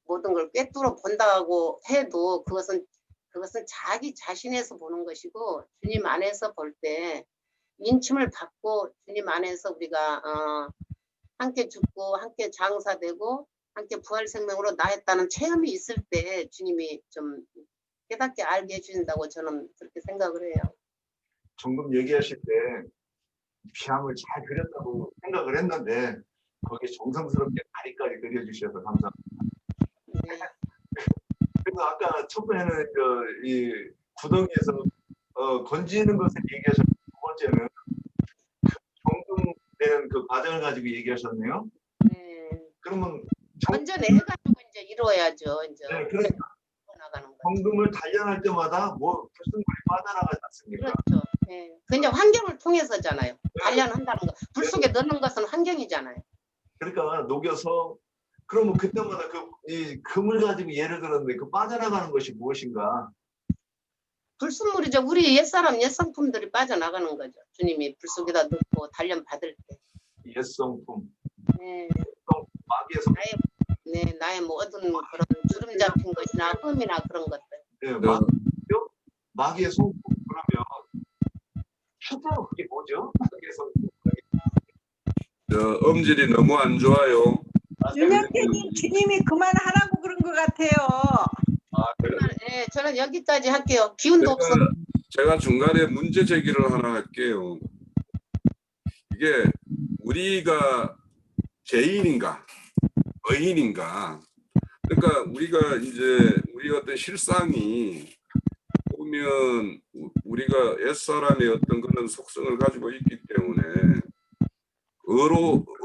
모든 걸 꿰뚫어 본다고 해도 그것은 자기 자신에서 보는 것이고, 주님 안에서 볼 때 인침을 받고 주님 안에서 우리가 함께 죽고 함께 장사되고 함께 부활 생명으로 나했다는 체험이 있을 때 주님이 좀 깨닫게 알게 해주신다고 저는 그렇게 생각을 해요. 방금 얘기하실 때 피함을 잘 그렸다고 생각을 했는데 거기에 정성스럽게 다리까지 그려주셔서 감사합니다. 네. 그래서 아까 첫 번에는 이 구덩이에서 건지는 것을 얘기하셨고, 두 번째는 경금되는 그 과정을 가지고 얘기하셨네요. 네. 그러면 건져내가지고 이제 이루어야죠. 이제 네, 그러니까 나가는 거. 경금을 단련할 때마다 뭐 불순물이 빠져나가지 않습니까? 그렇죠. 네. 그냥 환경을 통해서잖아요. 단련한다는 거. 불 속에 넣는 것은 환경이잖아요. 그러니까 녹여서 그러면 그때마다 이 금을 가지고 예를 들었는데 그 빠져나가는 것이 무엇인가? 불순물이죠. 우리 옛사람 옛상품들이 빠져나가는 거죠. 주님이 불 속에다 넣고 단련 받을 때. 옛성품, 네. 마귀의 성, 나의 모든 그런 주름 잡힌 것이나 흠이나 그런 것들. 네, 마귀의 성품. 그러면 실제로 그게 뭐죠? 마귀의 성품. 음질이 너무 안 좋아요. 윤영태님, 주님이 그만하라고 그런 것 같아요. 네, 저는 여기까지 할게요. 기운도 없어. 제가 중간에 문제 제기를 하나 할게요. 이게 우리가 죄인인가 의인인가? 그러니까 우리가 이제 우리 어떤 실상이 보면 우리가 옛사람의 어떤 그런 속성을 가지고 있기 때문에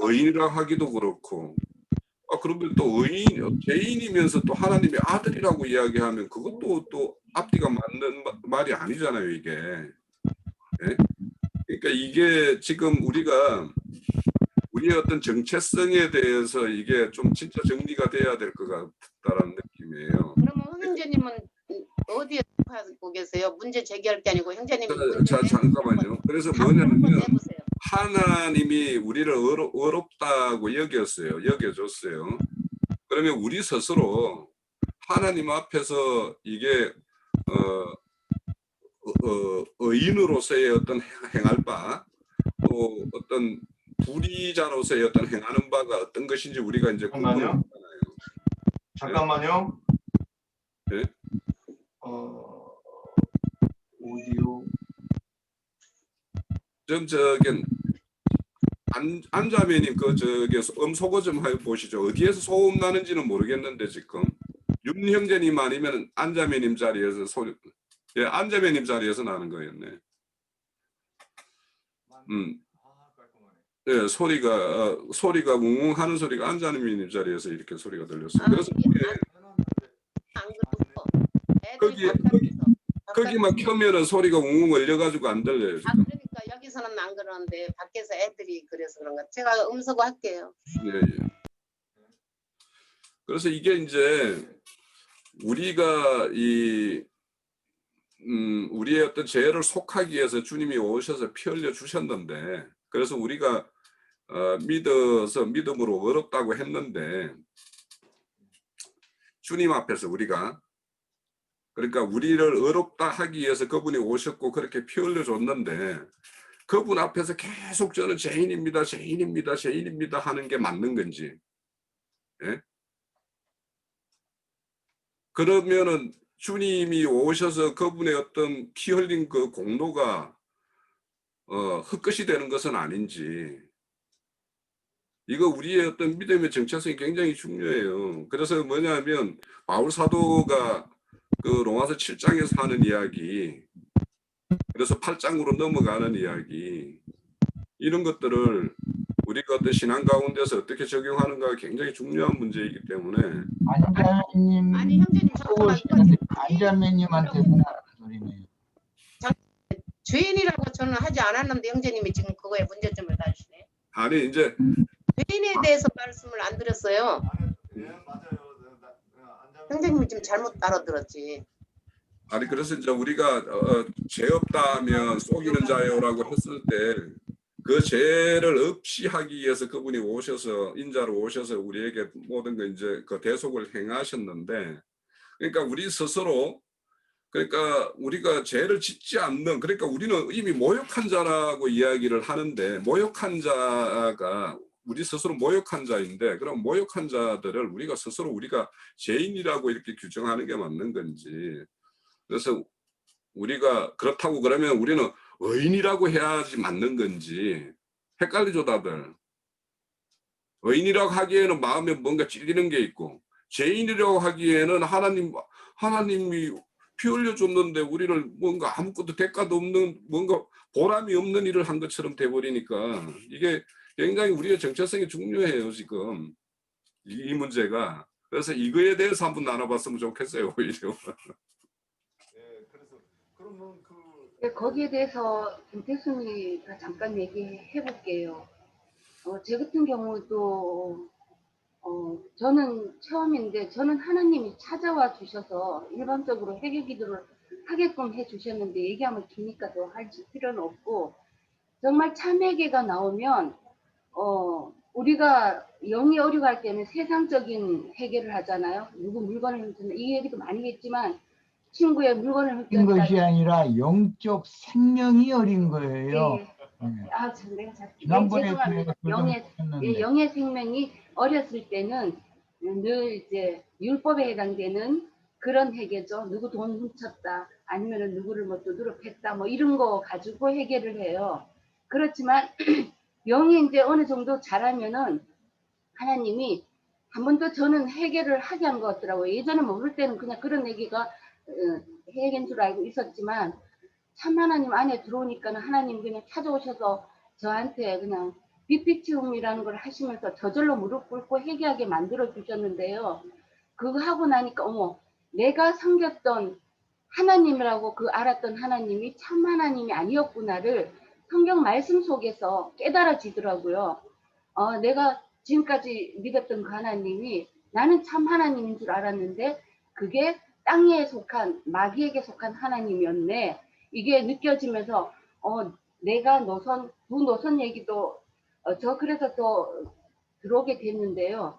의인이라 하기도 그렇고, 그러면 또 죄인이면서 또 하나님의 아들이라고 이야기하면 그것도 또 앞뒤가 맞는 말이 아니잖아요, 이게. 네? 그러니까 이게 지금 우리가 우리의 어떤 정체성에 대해서 이게 좀 진짜 정리가 돼야 될 것 같다라는 느낌이에요. 그러면 형제님은 어디에 하고 계세요? 문제 제기할 게 아니고 형제님이 자, 잠깐만요. 그래서 뭐냐면 하나님이 우리를 어렵다고 여겨줬어요. 그러면 우리 스스로 하나님 앞에서 이게 의인으로서의 어떤 행할 바, 또 어떤 불의자로서의 어떤 행하는 바가 어떤 것인지 우리가 이제 구분하잖아요. 잠깐만요. 네? 오디오. 저기 안자매님 저기 소거 좀 해보시죠. 어디에서 소음 나는지는 모르겠는데 지금 윤 형제님 아니면 안자매님 자리에서 소리, 예, 안자매님 자리에서 나는 거였네. 예, 소리가 웅웅하는 소리가 안자매님 자리에서 이렇게 소리가 들렸어요. 그래서 거기만 켜면은 소리가 웅웅 울려가지고 안 들려요. 지금. 그러니까 여기서는 안 그러는데 밖에서 애들이 그래서 그런가. 제가 음소거 할게요. 예. 그래서 이게 이제 우리가 우리의 어떤 죄를 속하기 위해서 주님이 오셔서 피 흘려 주셨는데, 그래서 우리가 믿음으로 어렵다고 했는데, 주님 앞에서 우리가, 그러니까 우리를 어렵다 하기 위해서 그분이 오셨고 그렇게 피 흘려 줬는데, 그분 앞에서 계속 저는 죄인입니다 하는 게 맞는 건지, 예? 그러면은 주님이 오셔서 그분의 어떤 피 흘린 그 공로가 헛것이 되는 것은 아닌지, 이거 우리의 어떤 믿음의 정체성이 굉장히 중요해요. 그래서 뭐냐면 바울 사도가 그 로마서 7장에서 하는 이야기, 그래서 8장으로 넘어가는 이야기, 이런 것들을 우리가 어떤 신앙 가운데서 어떻게 적용하는가가 굉장히 중요한 문제이기 때문에. 안자매님 아니 형제님 잠깐만. 안자매님한테 하는 소리네요. 죄인이라고 저는 하지 않았는데 형제님이 지금 그거에 문제점을 다루시네. 아니 이제 죄인에 대해서 말씀을 안 드렸어요. 네, 맞아요. 형제님이 지금 잘못 알아들었지. 아니 그래서 이제 우리가 죄 없다 하면 속이는 자요라고 했을 때, 그 죄를 없이 하기 위해서 그분이 오셔서 인자로 오셔서 우리에게 모든 걸 이제 그 대속을 행하셨는데, 그러니까 우리 스스로, 그러니까 우리가 죄를 짓지 않는, 그러니까 우리는 이미 모욕한 자라고 이야기를 하는데, 모욕한 자가 우리 스스로 모욕한 자인데, 그럼 모욕한 자들을 우리가 스스로 우리가 죄인이라고 이렇게 규정하는 게 맞는 건지. 그래서 우리가 그렇다고 그러면 우리는 의인이라고 해야지 맞는 건지 헷갈리죠, 다들. 의인이라고 하기에는 마음에 뭔가 찔리는 게 있고, 죄인이라고 하기에는 하나님이 피 흘려줬는데 우리를 뭔가 아무것도 대가도 없는, 뭔가 보람이 없는 일을 한 것처럼 돼버리니까 이게 굉장히 우리의 정체성이 중요해요, 지금. 이 문제가. 그래서 이거에 대해서 한번 나눠봤으면 좋겠어요, 오히려. 예, 그래서 그러면 거기에 대해서 김태순이가 잠깐 얘기해 볼게요. 제 같은 경우도 저는 처음인데 저는 하나님이 찾아와 주셔서 일반적으로 회개 기도를 하게끔 해 주셨는데 얘기하면 기니까 더 할 필요는 없고, 정말 참회개가 나오면 우리가 영이 어려갈 때는 세상적인 회개를 하잖아요. 누구 물건을 훔쳤나, 이 얘기도 많이 했지만 친구의 물건을 인 것이 훔쳤다. 아니라 영적 생명이 어린 거예요. 예. 네. 참 내가 잘 지난번에 죄송합니다. 영의 교정했는데 영의 생명이 어렸을 때는 늘 이제 율법에 해당되는 그런 회개죠. 누구 돈 훔쳤다, 아니면은 누구를 뭐 두드러 팼다, 뭐 이런 거 가지고 회개를 해요. 그렇지만 영이 이제 어느 정도 자라면은 하나님이 한 번도 저는 회개를 하게 한 것 같더라고요. 예전에 모를 때는 그냥 그런 얘기가 회개인 줄 알고 있었지만, 참 하나님 안에 들어오니까는 하나님 그냥 찾아오셔서 저한테 그냥 비피티움이라는 걸 하시면서 저절로 무릎 꿇고 회개하게 만들어 주셨는데요. 그거 하고 나니까 어머, 내가 섬겼던 하나님이라고 그 알았던 하나님이 참 하나님이 아니었구나를 성경 말씀 속에서 깨달아지더라고요. 내가 지금까지 믿었던 그 하나님이 나는 참 하나님인 줄 알았는데 그게 땅에 속한 마귀에게 속한 하나님이었네. 이게 느껴지면서 내가 두 노선 얘기도 그래서 또 들어오게 됐는데요.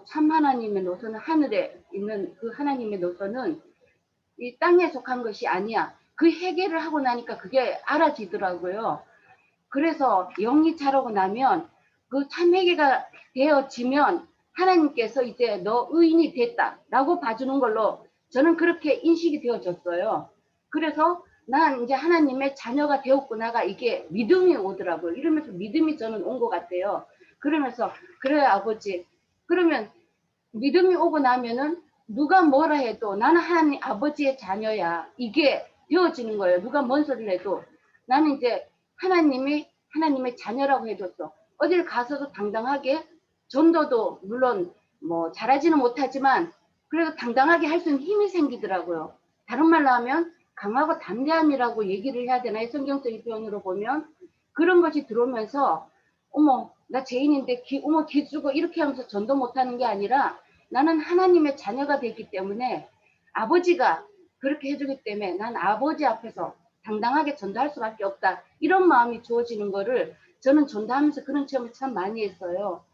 참 하나님의 노선은 하늘에 있는 그 하나님의 노선은 이 땅에 속한 것이 아니야. 그 회개를 하고 나니까 그게 알아지더라고요. 그래서 영이 자라고 나면 그 참회개가 되어지면 하나님께서 이제 너 의인이 됐다라고 봐주는 걸로 저는 그렇게 인식이 되어졌어요. 그래서 난 이제 하나님의 자녀가 되었구나가 이게 믿음이 오더라고요. 이러면서 믿음이 저는 온 것 같아요. 그러면서 그래 아버지, 그러면 믿음이 오고 나면은 누가 뭐라 해도 나는 하나님 아버지의 자녀야, 이게 되어지는 거예요. 누가 뭔 소리를 해도 나는 이제 하나님이 하나님의 자녀라고 해줬어. 어딜 가서도 당당하게, 전도도 물론 뭐 잘하지는 못하지만 그래도 당당하게 할 수 있는 힘이 생기더라고요. 다른 말로 하면 강하고 담대함이라고 얘기를 해야 되나요? 성경적인 표현으로 보면 그런 것이 들어오면서 어머 나 죄인인데 어머 기주고 이렇게 하면서 전도 못하는 게 아니라 나는 하나님의 자녀가 되기 때문에 아버지가 그렇게 해주기 때문에 난 아버지 앞에서 당당하게 전도할 수밖에 없다. 이런 마음이 주어지는 거를 저는 전도하면서 그런 체험을 참 많이 했어요.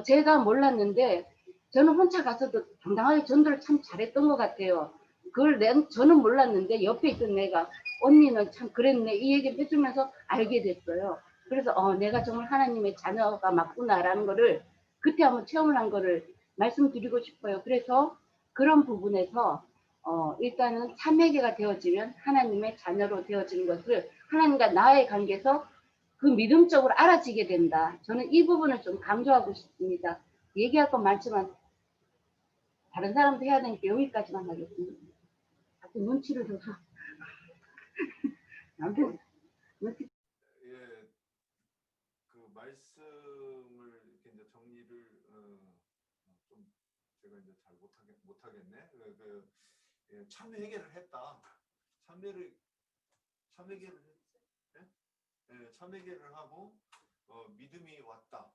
제가 몰랐는데 저는 혼자 가서도 당당하게 전도를 참 잘했던 것 같아요. 그걸 저는 몰랐는데 옆에 있던 내가 언니는 참 그랬네 이 얘기를 해주면서 알게 됐어요. 그래서 내가 정말 하나님의 자녀가 맞구나라는 거를 그때 한번 체험을 한 거를 말씀드리고 싶어요. 그래서 그런 부분에서 일단은 참회개가 되어지면 하나님의 자녀로 되어지는 것을 하나님과 나의 관계에서 그 믿음적으로 알아지게 된다. 저는 이 부분을 좀 강조하고 싶습니다. 얘기할 건 많지만 다른 사람도 해야 되니까 여기까지만 하겠습니다. 자꾸 눈치를 줘서. 아무튼 눈치. 예, 그 말씀을 이렇게 이제 정리를 좀 제가 이제 잘 못하겠네. 예, 참회개를 했다. 참회개를 예? 예, 참회개를 하고 믿음이 왔다.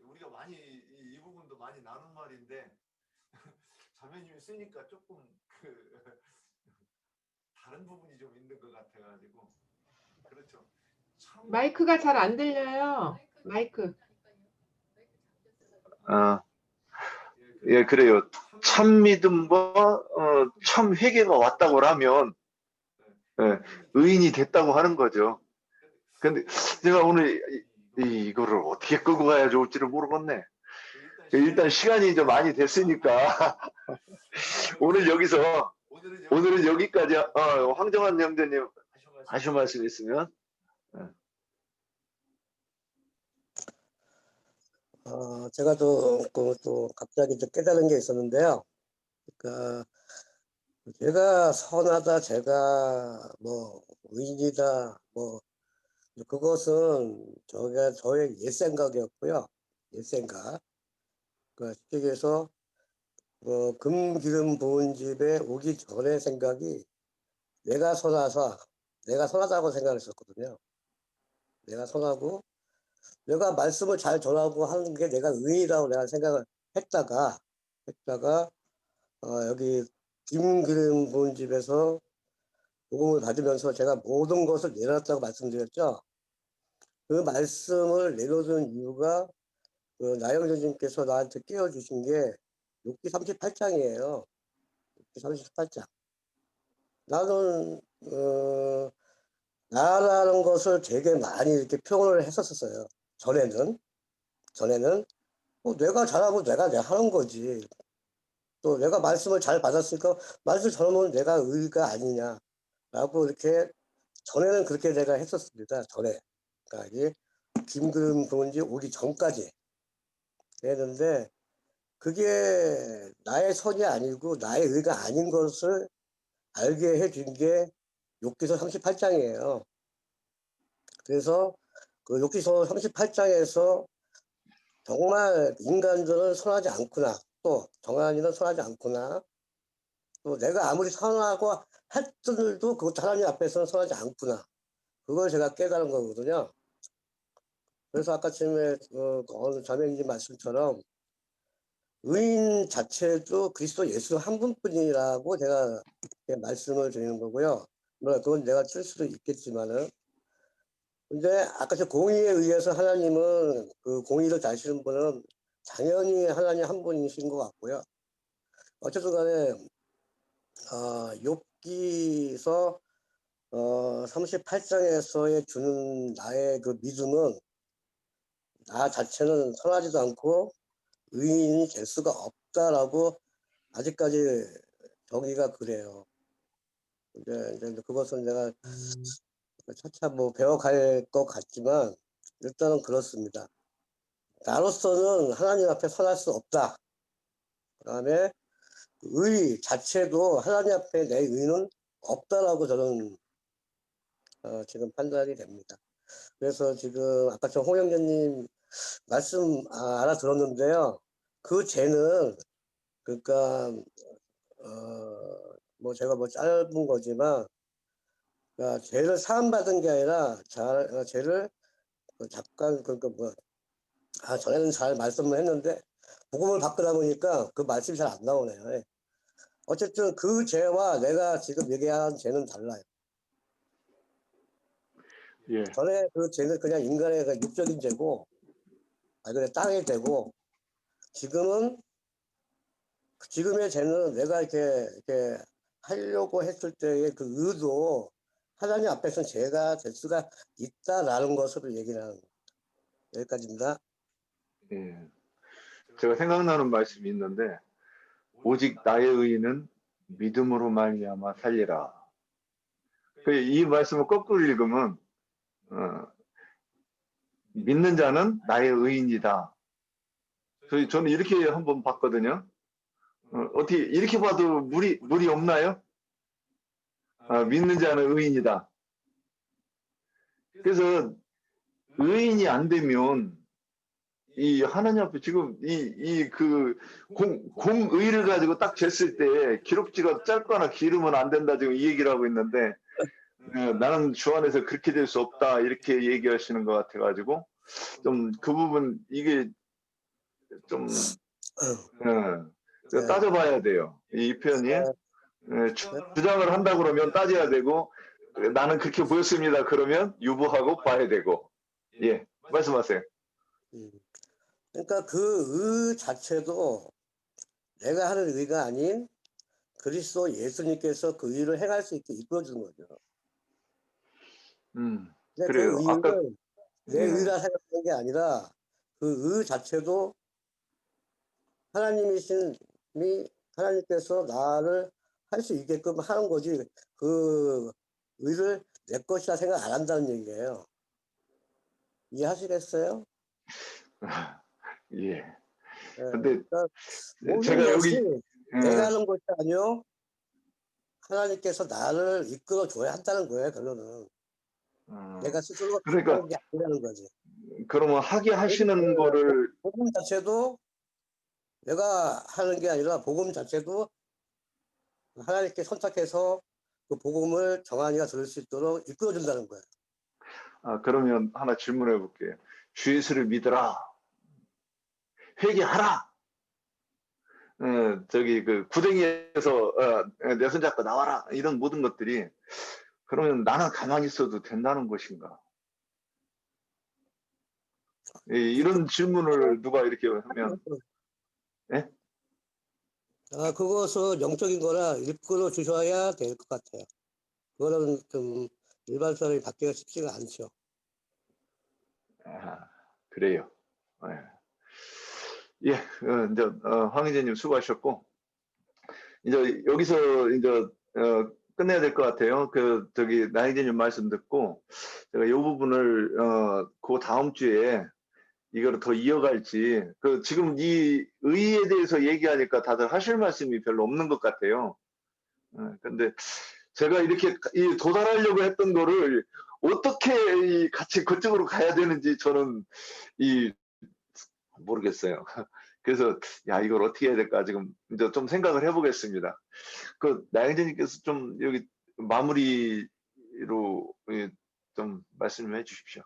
우리가 많이 이 부분도 많이 나눈 말인데 자매님이 쓰니까 조금 다른 부분이 좀 있는 것 같아가지고 그렇죠. 마이크가 잘 안 들려요. 마이크. 아, 예, 그래요. 참 믿음과 참 회개가 왔다고 하면 예, 의인이 됐다고 하는 거죠. 근데 제가 오늘 이거를 어떻게 끌고 가야 좋을지를 모르겠네. 일단 시간이 좀 많이 됐으니까 오늘은 여기까지. 황정환 형제님 하실 말씀 있으면. 제가 또 갑자기 또 깨달은 게 있었는데요. 그러니까 제가 선하다, 제가 뭐 의인이다, 뭐 그것은 저의 옛 생각이었고요. 옛 생각. 그러니까 쉽게 얘기해서 금 기름 부은 집에 오기 전의 생각이 내가 선하다고 생각했었거든요. 내가 선하고 내가 말씀을 잘 전하고 하는 게 내가 의인이라고 내가 생각을 했다가 여기 김 기름 부은 집에서 복음을 받으면서 제가 모든 것을 내려놨다고 말씀드렸죠. 그 말씀을 내려둔 이유가 나영선님께서 나한테 깨워주신 게 욥기 38장이에요. 욥기 38장. 나는 나라는 것을 되게 많이 이렇게 표현을 했었어요. 전에는 내가 잘하고 내가 하는 거지. 또 내가 말씀을 잘 받았으니까 말씀 전하면 내가 의가 아니냐라고 이렇게 전에는 그렇게 내가 했었습니다. 전에. 그러니까 이게 김그름 부은지 오기 전까지 했는데 그게 나의 선이 아니고 나의 의가 아닌 것을 알게 해준 게 욥기서 38장이에요. 그래서 그 욥기서 38장에서 정말 인간들은 선하지 않구나, 또 정하인은 선하지 않구나, 또 내가 아무리 선하고 했더라도 그것도 하나님 앞에서는 선하지 않구나, 그걸 제가 깨달은 거거든요. 그래서 아까 전에 어느 자매님 말씀처럼 의인 자체도 그리스도 예수 한 분뿐이라고 제가 말씀을 드리는 거고요. 물론 그건 내가 쓸 수도 있겠지만은, 근데 아까 저 공의에 의해서 하나님은 그 공의를 다시는 분은 당연히 하나님 한 분이신 것 같고요. 어쨌든 간에 욥기서 38장에서의 주는 나의 그 믿음은 나 자체는 선하지도 않고 의인이 될 수가 없다라고 아직까지 저기가 그래요. 이제 그것은 내가 차차 뭐 배워갈 것 같지만 일단은 그렇습니다. 나로서는 하나님 앞에 선할 수 없다. 그다음에 의 자체도 하나님 앞에 내 의는 없다라고 저는 지금 판단이 됩니다. 그래서 지금 아까 저 홍영재님 말씀 알아들었는데요. 그 죄는 그러니까 뭐 제가 뭐 짧은 거지만 그러니까 죄를 사함받은 게 아니라 죄를 잠깐 그러니까 전에는 잘 말씀을 했는데 복음을 받고 보니까 그 말씀이 잘 안 나오네요. 예. 어쨌든 그 죄와 내가 지금 얘기한 죄는 달라요. 예. 전에 그 죄는 그냥 인간의 그 육적인 죄고, 그냥 땅의 죄고, 지금의 죄는 내가 이렇게 하려고 했을 때의 그 의도, 하나님 앞에서는 죄가 될 수가 있다라는 것으로 얘기를 하는 거예요. 여기까지입니다. 예. 제가 생각나는 말씀이 있는데 오직 나의 의인은 믿음으로 말미암아 살리라. 이 말씀을 거꾸로 읽으면 믿는 자는 나의 의인이다. 저는 이렇게 한번 봤거든요. 어떻게 이렇게 봐도 무리 없나요? 믿는 자는 의인이다. 그래서 의인이 안 되면 이 하나님 앞에 지금 공의를 가지고 딱 쟀을 때 기록지가 짧거나 길으면 안 된다, 지금 이 얘기를 하고 있는데 나는 주 안에서 그렇게 될 수 없다 이렇게 얘기하시는 것 같아가지고 좀 그 부분 이게 좀 따져봐야 돼요. 이 표현이 주장을 한다 그러면 따져야 되고 나는 그렇게 보였습니다. 그러면 유보하고 봐야 되고. 예, 말씀하세요. 그러니까 그 의 자체도 내가 하는 의가 아닌 그리스도 예수님께서 그 의를 행할 수 있게 이끌어주는 거죠. 근데 그래요. 그 아까 의를 내 예. 의라 생각하는 게 아니라 그 의 자체도 하나님께서 나를 할 수 있게끔 하는 거지 그 의를 내 것이라 생각 안 한다는 얘기예요. 이해하시겠어요? 예. 예. 근데 그러니까 모든 제가 것이 여기 내가 하는 것이 아니요 하나님께서 나를 이끌어 줘야 한다는 거예요. 결론은 내가 스스로 그러니까 하는 게 아니라는 거지. 그러면 하게 하시는 거를 복음 자체도 내가 하는 게 아니라 복음 자체도 하나님께 선택해서 그 복음을 정한이가 들을 수 있도록 이끌어준다는 거예요. 그러면 하나 질문해 볼게요. 주 예수를 믿어라. 회개하라. 저기 그 구덩이에서 내 손잡고 나와라. 이런 모든 것들이 그러면 나는 가만히 있어도 된다는 것인가? 이런 질문을 누가 이렇게 하면 예? 그것은 영적인 거라 이끌어 주셔야 될 것 같아요. 그거는 좀 일반 사람이 받기가 쉽지가 않죠. 그래요. 예, 이제 황희재님 수고하셨고 이제 여기서 이제 끝내야 될 것 같아요. 그 저기 나희재님 말씀 듣고 제가 이 부분을 그 다음 주에 이거를 더 이어갈지 그 지금 이 의에 대해서 얘기하니까 다들 하실 말씀이 별로 없는 것 같아요. 근데 제가 이렇게 도달하려고 했던 거를 어떻게 같이 그쪽으로 가야 되는지 저는 모르겠어요. 그래서 야 이걸 어떻게 해야 될까 지금 이제 좀 생각을 해보겠습니다. 그 나영재님께서 좀 여기 마무리로 좀 말씀해 주십시오.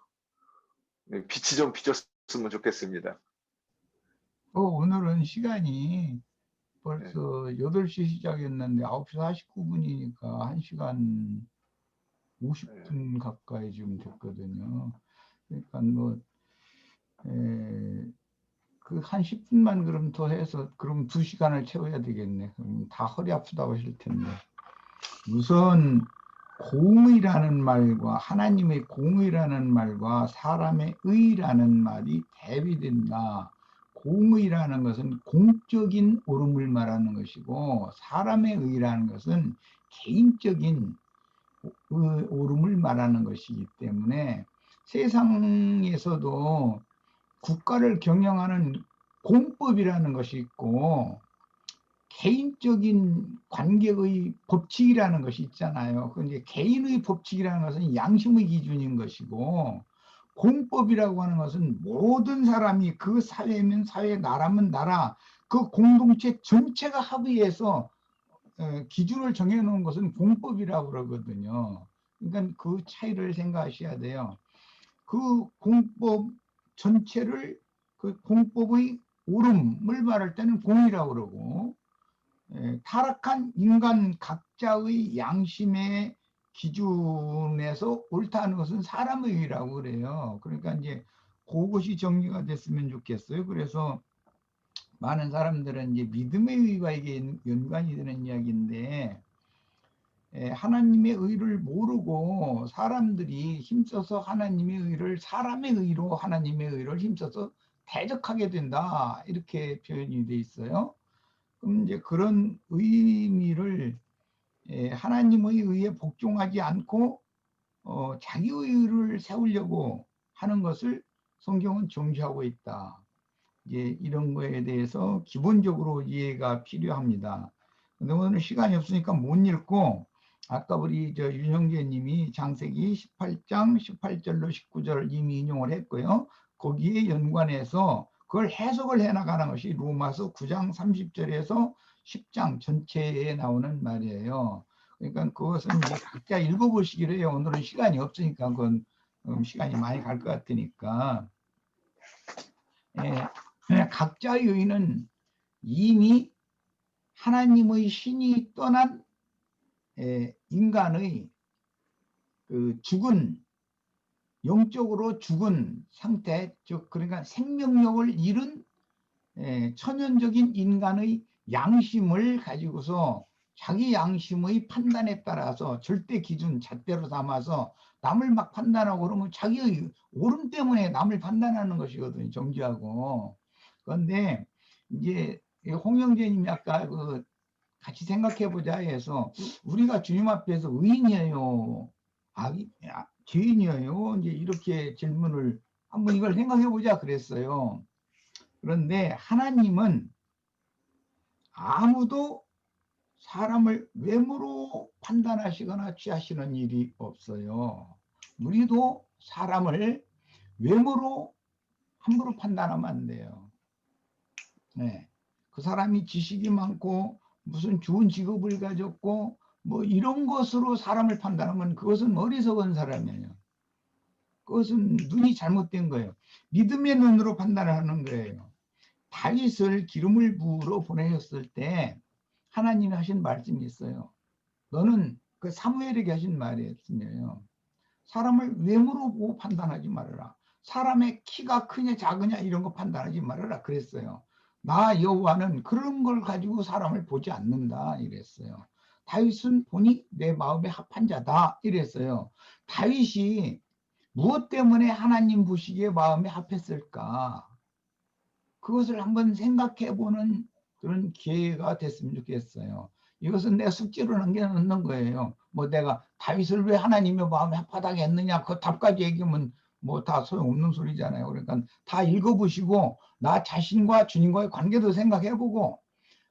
빛이 좀 비쳤으면 좋겠습니다. 오늘은 시간이 벌써 8시 시작했는데 9시 49분이니까 1시간 50분 가까이 지금 됐거든요. 그러니까 뭐, 그 한 10분만 그럼 더 해서 그럼 2시간을 채워야 되겠네. 그럼 다 허리 아프다고 하실 텐데. 우선 공의라는 말과 하나님의 공의라는 말과 사람의 의라는 말이 대비된다. 공의라는 것은 공적인 옳음을 말하는 것이고 사람의 의라는 것은 개인적인 옳음을 말하는 것이기 때문에 세상에서도 국가를 경영하는 공법이라는 것이 있고 개인적인 관계의 법칙이라는 것이 있잖아요. 근데 개인의 법칙이라는 것은 양심의 기준인 것이고 공법이라고 하는 것은 모든 사람이 그 사회면 사회, 나라면 나라 그 공동체 전체가 합의해서 기준을 정해놓은 것은 공법이라고 그러거든요. 그러니까 그 차이를 생각하셔야 돼요. 그 공법 전체를 그 공법의 옳음을 말할 때는 공이라고 그러고 타락한 인간 각자의 양심의 기준에서 옳다는 것은 사람의 의라고 그래요. 그러니까 이제 그것이 정리가 됐으면 좋겠어요. 그래서 많은 사람들은 이제 믿음의 의와 이게 연관이 되는 이야기인데 하나님의 의를 모르고 사람들이 힘써서 하나님의 의를 사람의 의로 하나님의 의를 힘써서 대적하게 된다 이렇게 표현이 돼 있어요. 그럼 이제 그런 의미를 하나님의 의에 복종하지 않고 자기의 의를 세우려고 하는 것을 성경은 정죄하고 있다. 이제 이런 거에 대해서 기본적으로 이해가 필요합니다. 근데 오늘 시간이 없으니까 못 읽고 아까 우리 윤형재 님이 창세기 18장 18절로 19절 이미 인용을 했고요. 거기에 연관해서 그걸 해석을 해나가는 것이 로마서 9장 30절에서 10장 전체에 나오는 말이에요. 그러니까 그것은 이제 각자 읽어보시기로 해요. 오늘은 시간이 없으니까 그건 시간이 많이 갈 것 같으니까. 각자의 의는 이미 하나님의 신이 떠난 인간의 그 죽은 영적으로 죽은 상태, 즉 그러니까 생명력을 잃은 천연적인 인간의 양심을 가지고서 자기 양심의 판단에 따라서 절대 기준 잣대로 삼아서 남을 막 판단하고 그러면 자기의 옳음 때문에 남을 판단하는 것이거든요. 정지하고. 그런데 이제 홍영재님이 아까 그 같이 생각해보자 해서 우리가 주님 앞에서 의인이에요, 죄인이에요, 이제 이렇게 질문을 한번 이걸 생각해보자 그랬어요. 그런데 하나님은 아무도 사람을 외모로 판단하시거나 취하시는 일이 없어요. 우리도 사람을 외모로 함부로 판단하면 안 돼요. 네. 그 사람이 지식이 많고 무슨 좋은 직업을 가졌고 뭐 이런 것으로 사람을 판단하면 그것은 어리석은 사람이에요. 그것은 눈이 잘못된 거예요. 믿음의 눈으로 판단을 하는 거예요. 다윗을 기름을 부으러 보내셨을 때 하나님이 하신 말씀이 있어요. 너는 그 사무엘에게 하신 말이었어요. 사람을 외모로 보고 판단하지 말아라. 사람의 키가 크냐 작으냐 이런 거 판단하지 말아라 그랬어요. 나 여호와는 그런 걸 가지고 사람을 보지 않는다 이랬어요. 다윗은 보니 내 마음에 합한 자다 이랬어요. 다윗이 무엇 때문에 하나님 보시기에 마음에 합했을까? 그것을 한번 생각해 보는 그런 기회가 됐으면 좋겠어요. 이것은 내 숙제로 남겨놓는 거예요. 뭐 내가 다윗을 왜 하나님의 마음에 합하다게 했느냐 그 답까지 얘기하면 뭐 다 소용없는 소리잖아요. 그러니까 다 읽어보시고 나 자신과 주님과의 관계도 생각해보고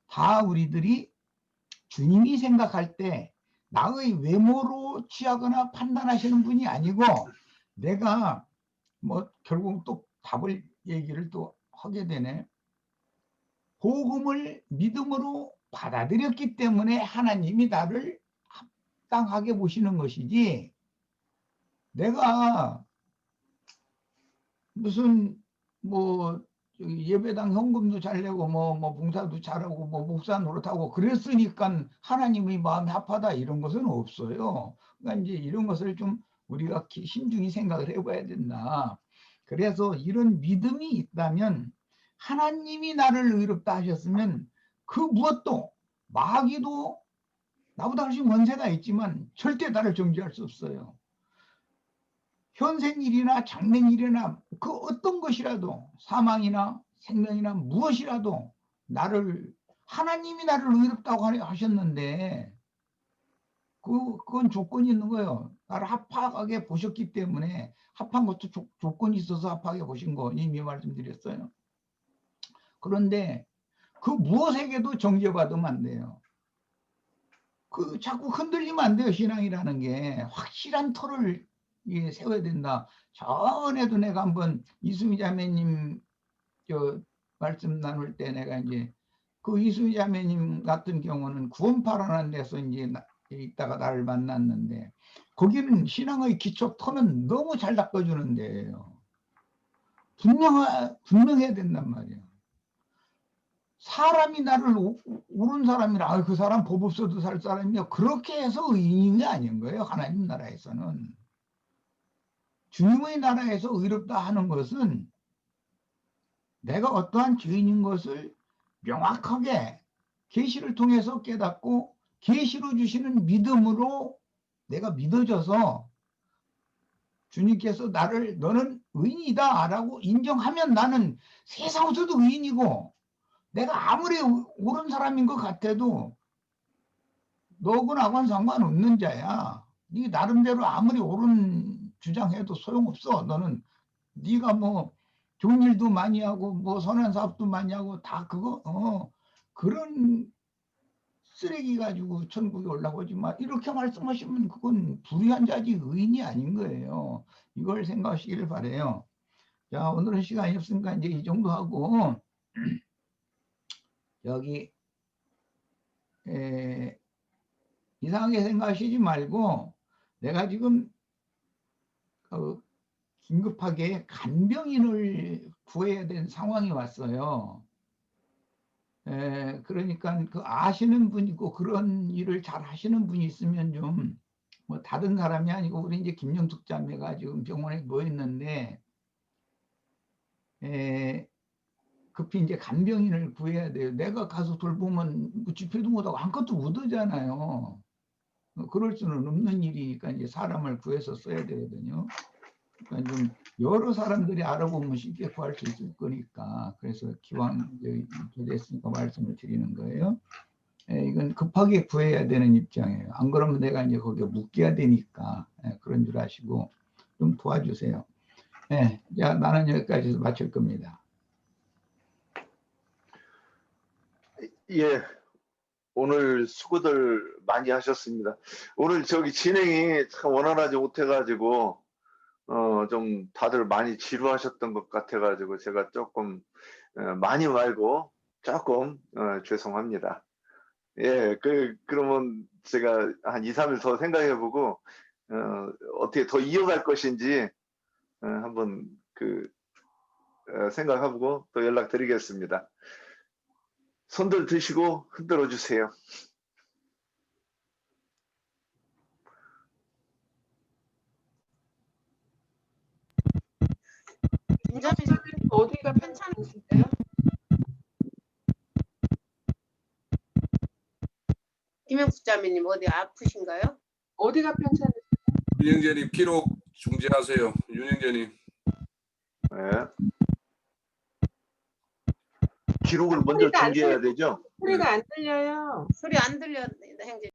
다 우리들이 주님이 생각할 때 나의 외모로 취하거나 판단하시는 분이 아니고 내가 뭐 결국 또 답을 얘기를 또 하게 되네. 복음을 믿음으로 받아들였기 때문에 하나님이 나를 합당하게 보시는 것이지 내가 무슨 뭐 예배당 헌금도 잘 내고 뭐 봉사도 잘하고 뭐 목사 노릇하고 그랬으니까 하나님의 마음에 합하다 이런 것은 없어요. 그러니까 이제 이런 것을 좀 우리가 신중히 생각을 해봐야 된다. 그래서 이런 믿음이 있다면 하나님이 나를 의롭다 하셨으면 그 무엇도 마귀도 나보다 훨씬 원세가 있지만 절대 나를 정죄할 수 없어요. 현생일이나 장래일이나 그 어떤 것이라도 사망이나 생명이나 무엇이라도 나를 하나님이 나를 의롭다고 하셨는데 그건 조건이 있는 거예요. 나를 합하게 보셨기 때문에 합한 것도 조건이 있어서 합하게 보신 거 이미 말씀드렸어요. 그런데 그 무엇에게도 정죄받으면 안 돼요. 그 자꾸 흔들리면 안 돼요. 신앙이라는 게 확실한 터를 세워야 된다. 전에도 내가 한번 이수미 자매님 말씀 나눌 때 내가 이제 그 이수미 자매님 같은 경우는 구원파라는 데서 이제 있다가 나를 만났는데 거기는 신앙의 기초 터는 너무 잘 닦아주는 데예요. 분명해야 된단 말이에요. 사람이 나를 옳은 사람이라 그 사람 법 없어도 살 사람이요 그렇게 해서 의인이 아닌 거예요. 하나님 나라에서는. 주님의 나라에서 의롭다 하는 것은 내가 어떠한 죄인인 것을 명확하게 계시를 통해서 깨닫고 계시로 주시는 믿음으로 내가 믿어져서 주님께서 나를 너는 의인이다 라고 인정하면 나는 세상에서도 의인이고 내가 아무리 옳은 사람인 것 같아도 너하고 나하고는 상관없는 자야. 네 나름대로 아무리 옳은 주장해도 소용없어. 너는 네가 뭐 좋은 일도 많이 하고 뭐 선한 사업도 많이 하고 다 그거 그런 쓰레기 가지고 천국에 올라오지 마. 이렇게 말씀하시면 그건 불의한 자지 의인이 아닌 거예요. 이걸 생각하시길 바래요. 자, 오늘은 시간이 없으니까 이제 이 정도 하고 여기 이상하게 생각하시지 말고 내가 지금 긴급하게 간병인을 구해야 되는 상황이 왔어요. 그러니까 그 아시는 분이고 그런 일을 잘 하시는 분이 있으면 좀 뭐 다른 사람이 아니고 우리 이제 김영숙 자매가 지금 병원에 누워 있는데 급히 이제 간병인을 구해야 돼요. 내가 가서 돌보면 뭐 집회도 못하고 아무것도 못하잖아요. 그럴 수는 없는 일이니까 이제 사람을 구해서 써야 되거든요. 그러니까 좀 여러 사람들이 알아보면 쉽게 구할 수 있을 거니까 그래서 기왕 됐으니까 말씀을 드리는 거예요. 이건 급하게 구해야 되는 입장이에요. 안 그러면 내가 이제 거기에 묶여야 되니까 그런 줄 아시고 좀 도와주세요. 자, 나는 여기까지 마칠 겁니다. 예, 오늘 수고들 많이 하셨습니다. 오늘 저기 진행이 참 원활하지 못해가지고 좀 다들 많이 지루하셨던 것 같아가지고 제가 조금 많이 말고 조금 죄송합니다. 예, 그러면 제가 한 2, 3일 더 생각해보고 어떻게 더 이어갈 것인지 한번 생각해보고 또 연락드리겠습니다. 손들 드시고 흔들어 주세요. 김영숙 어디가 편찮으신가요? 김영숙 자매님 어디 아프신가요? 어디가 편찮으세요? 윤영재님 기록 중지하세요. 윤영재님. 네. 기록을 먼저 소리가 안 중지해야 되죠? 소리가 안 들려요. 소리 안 들려, 행제.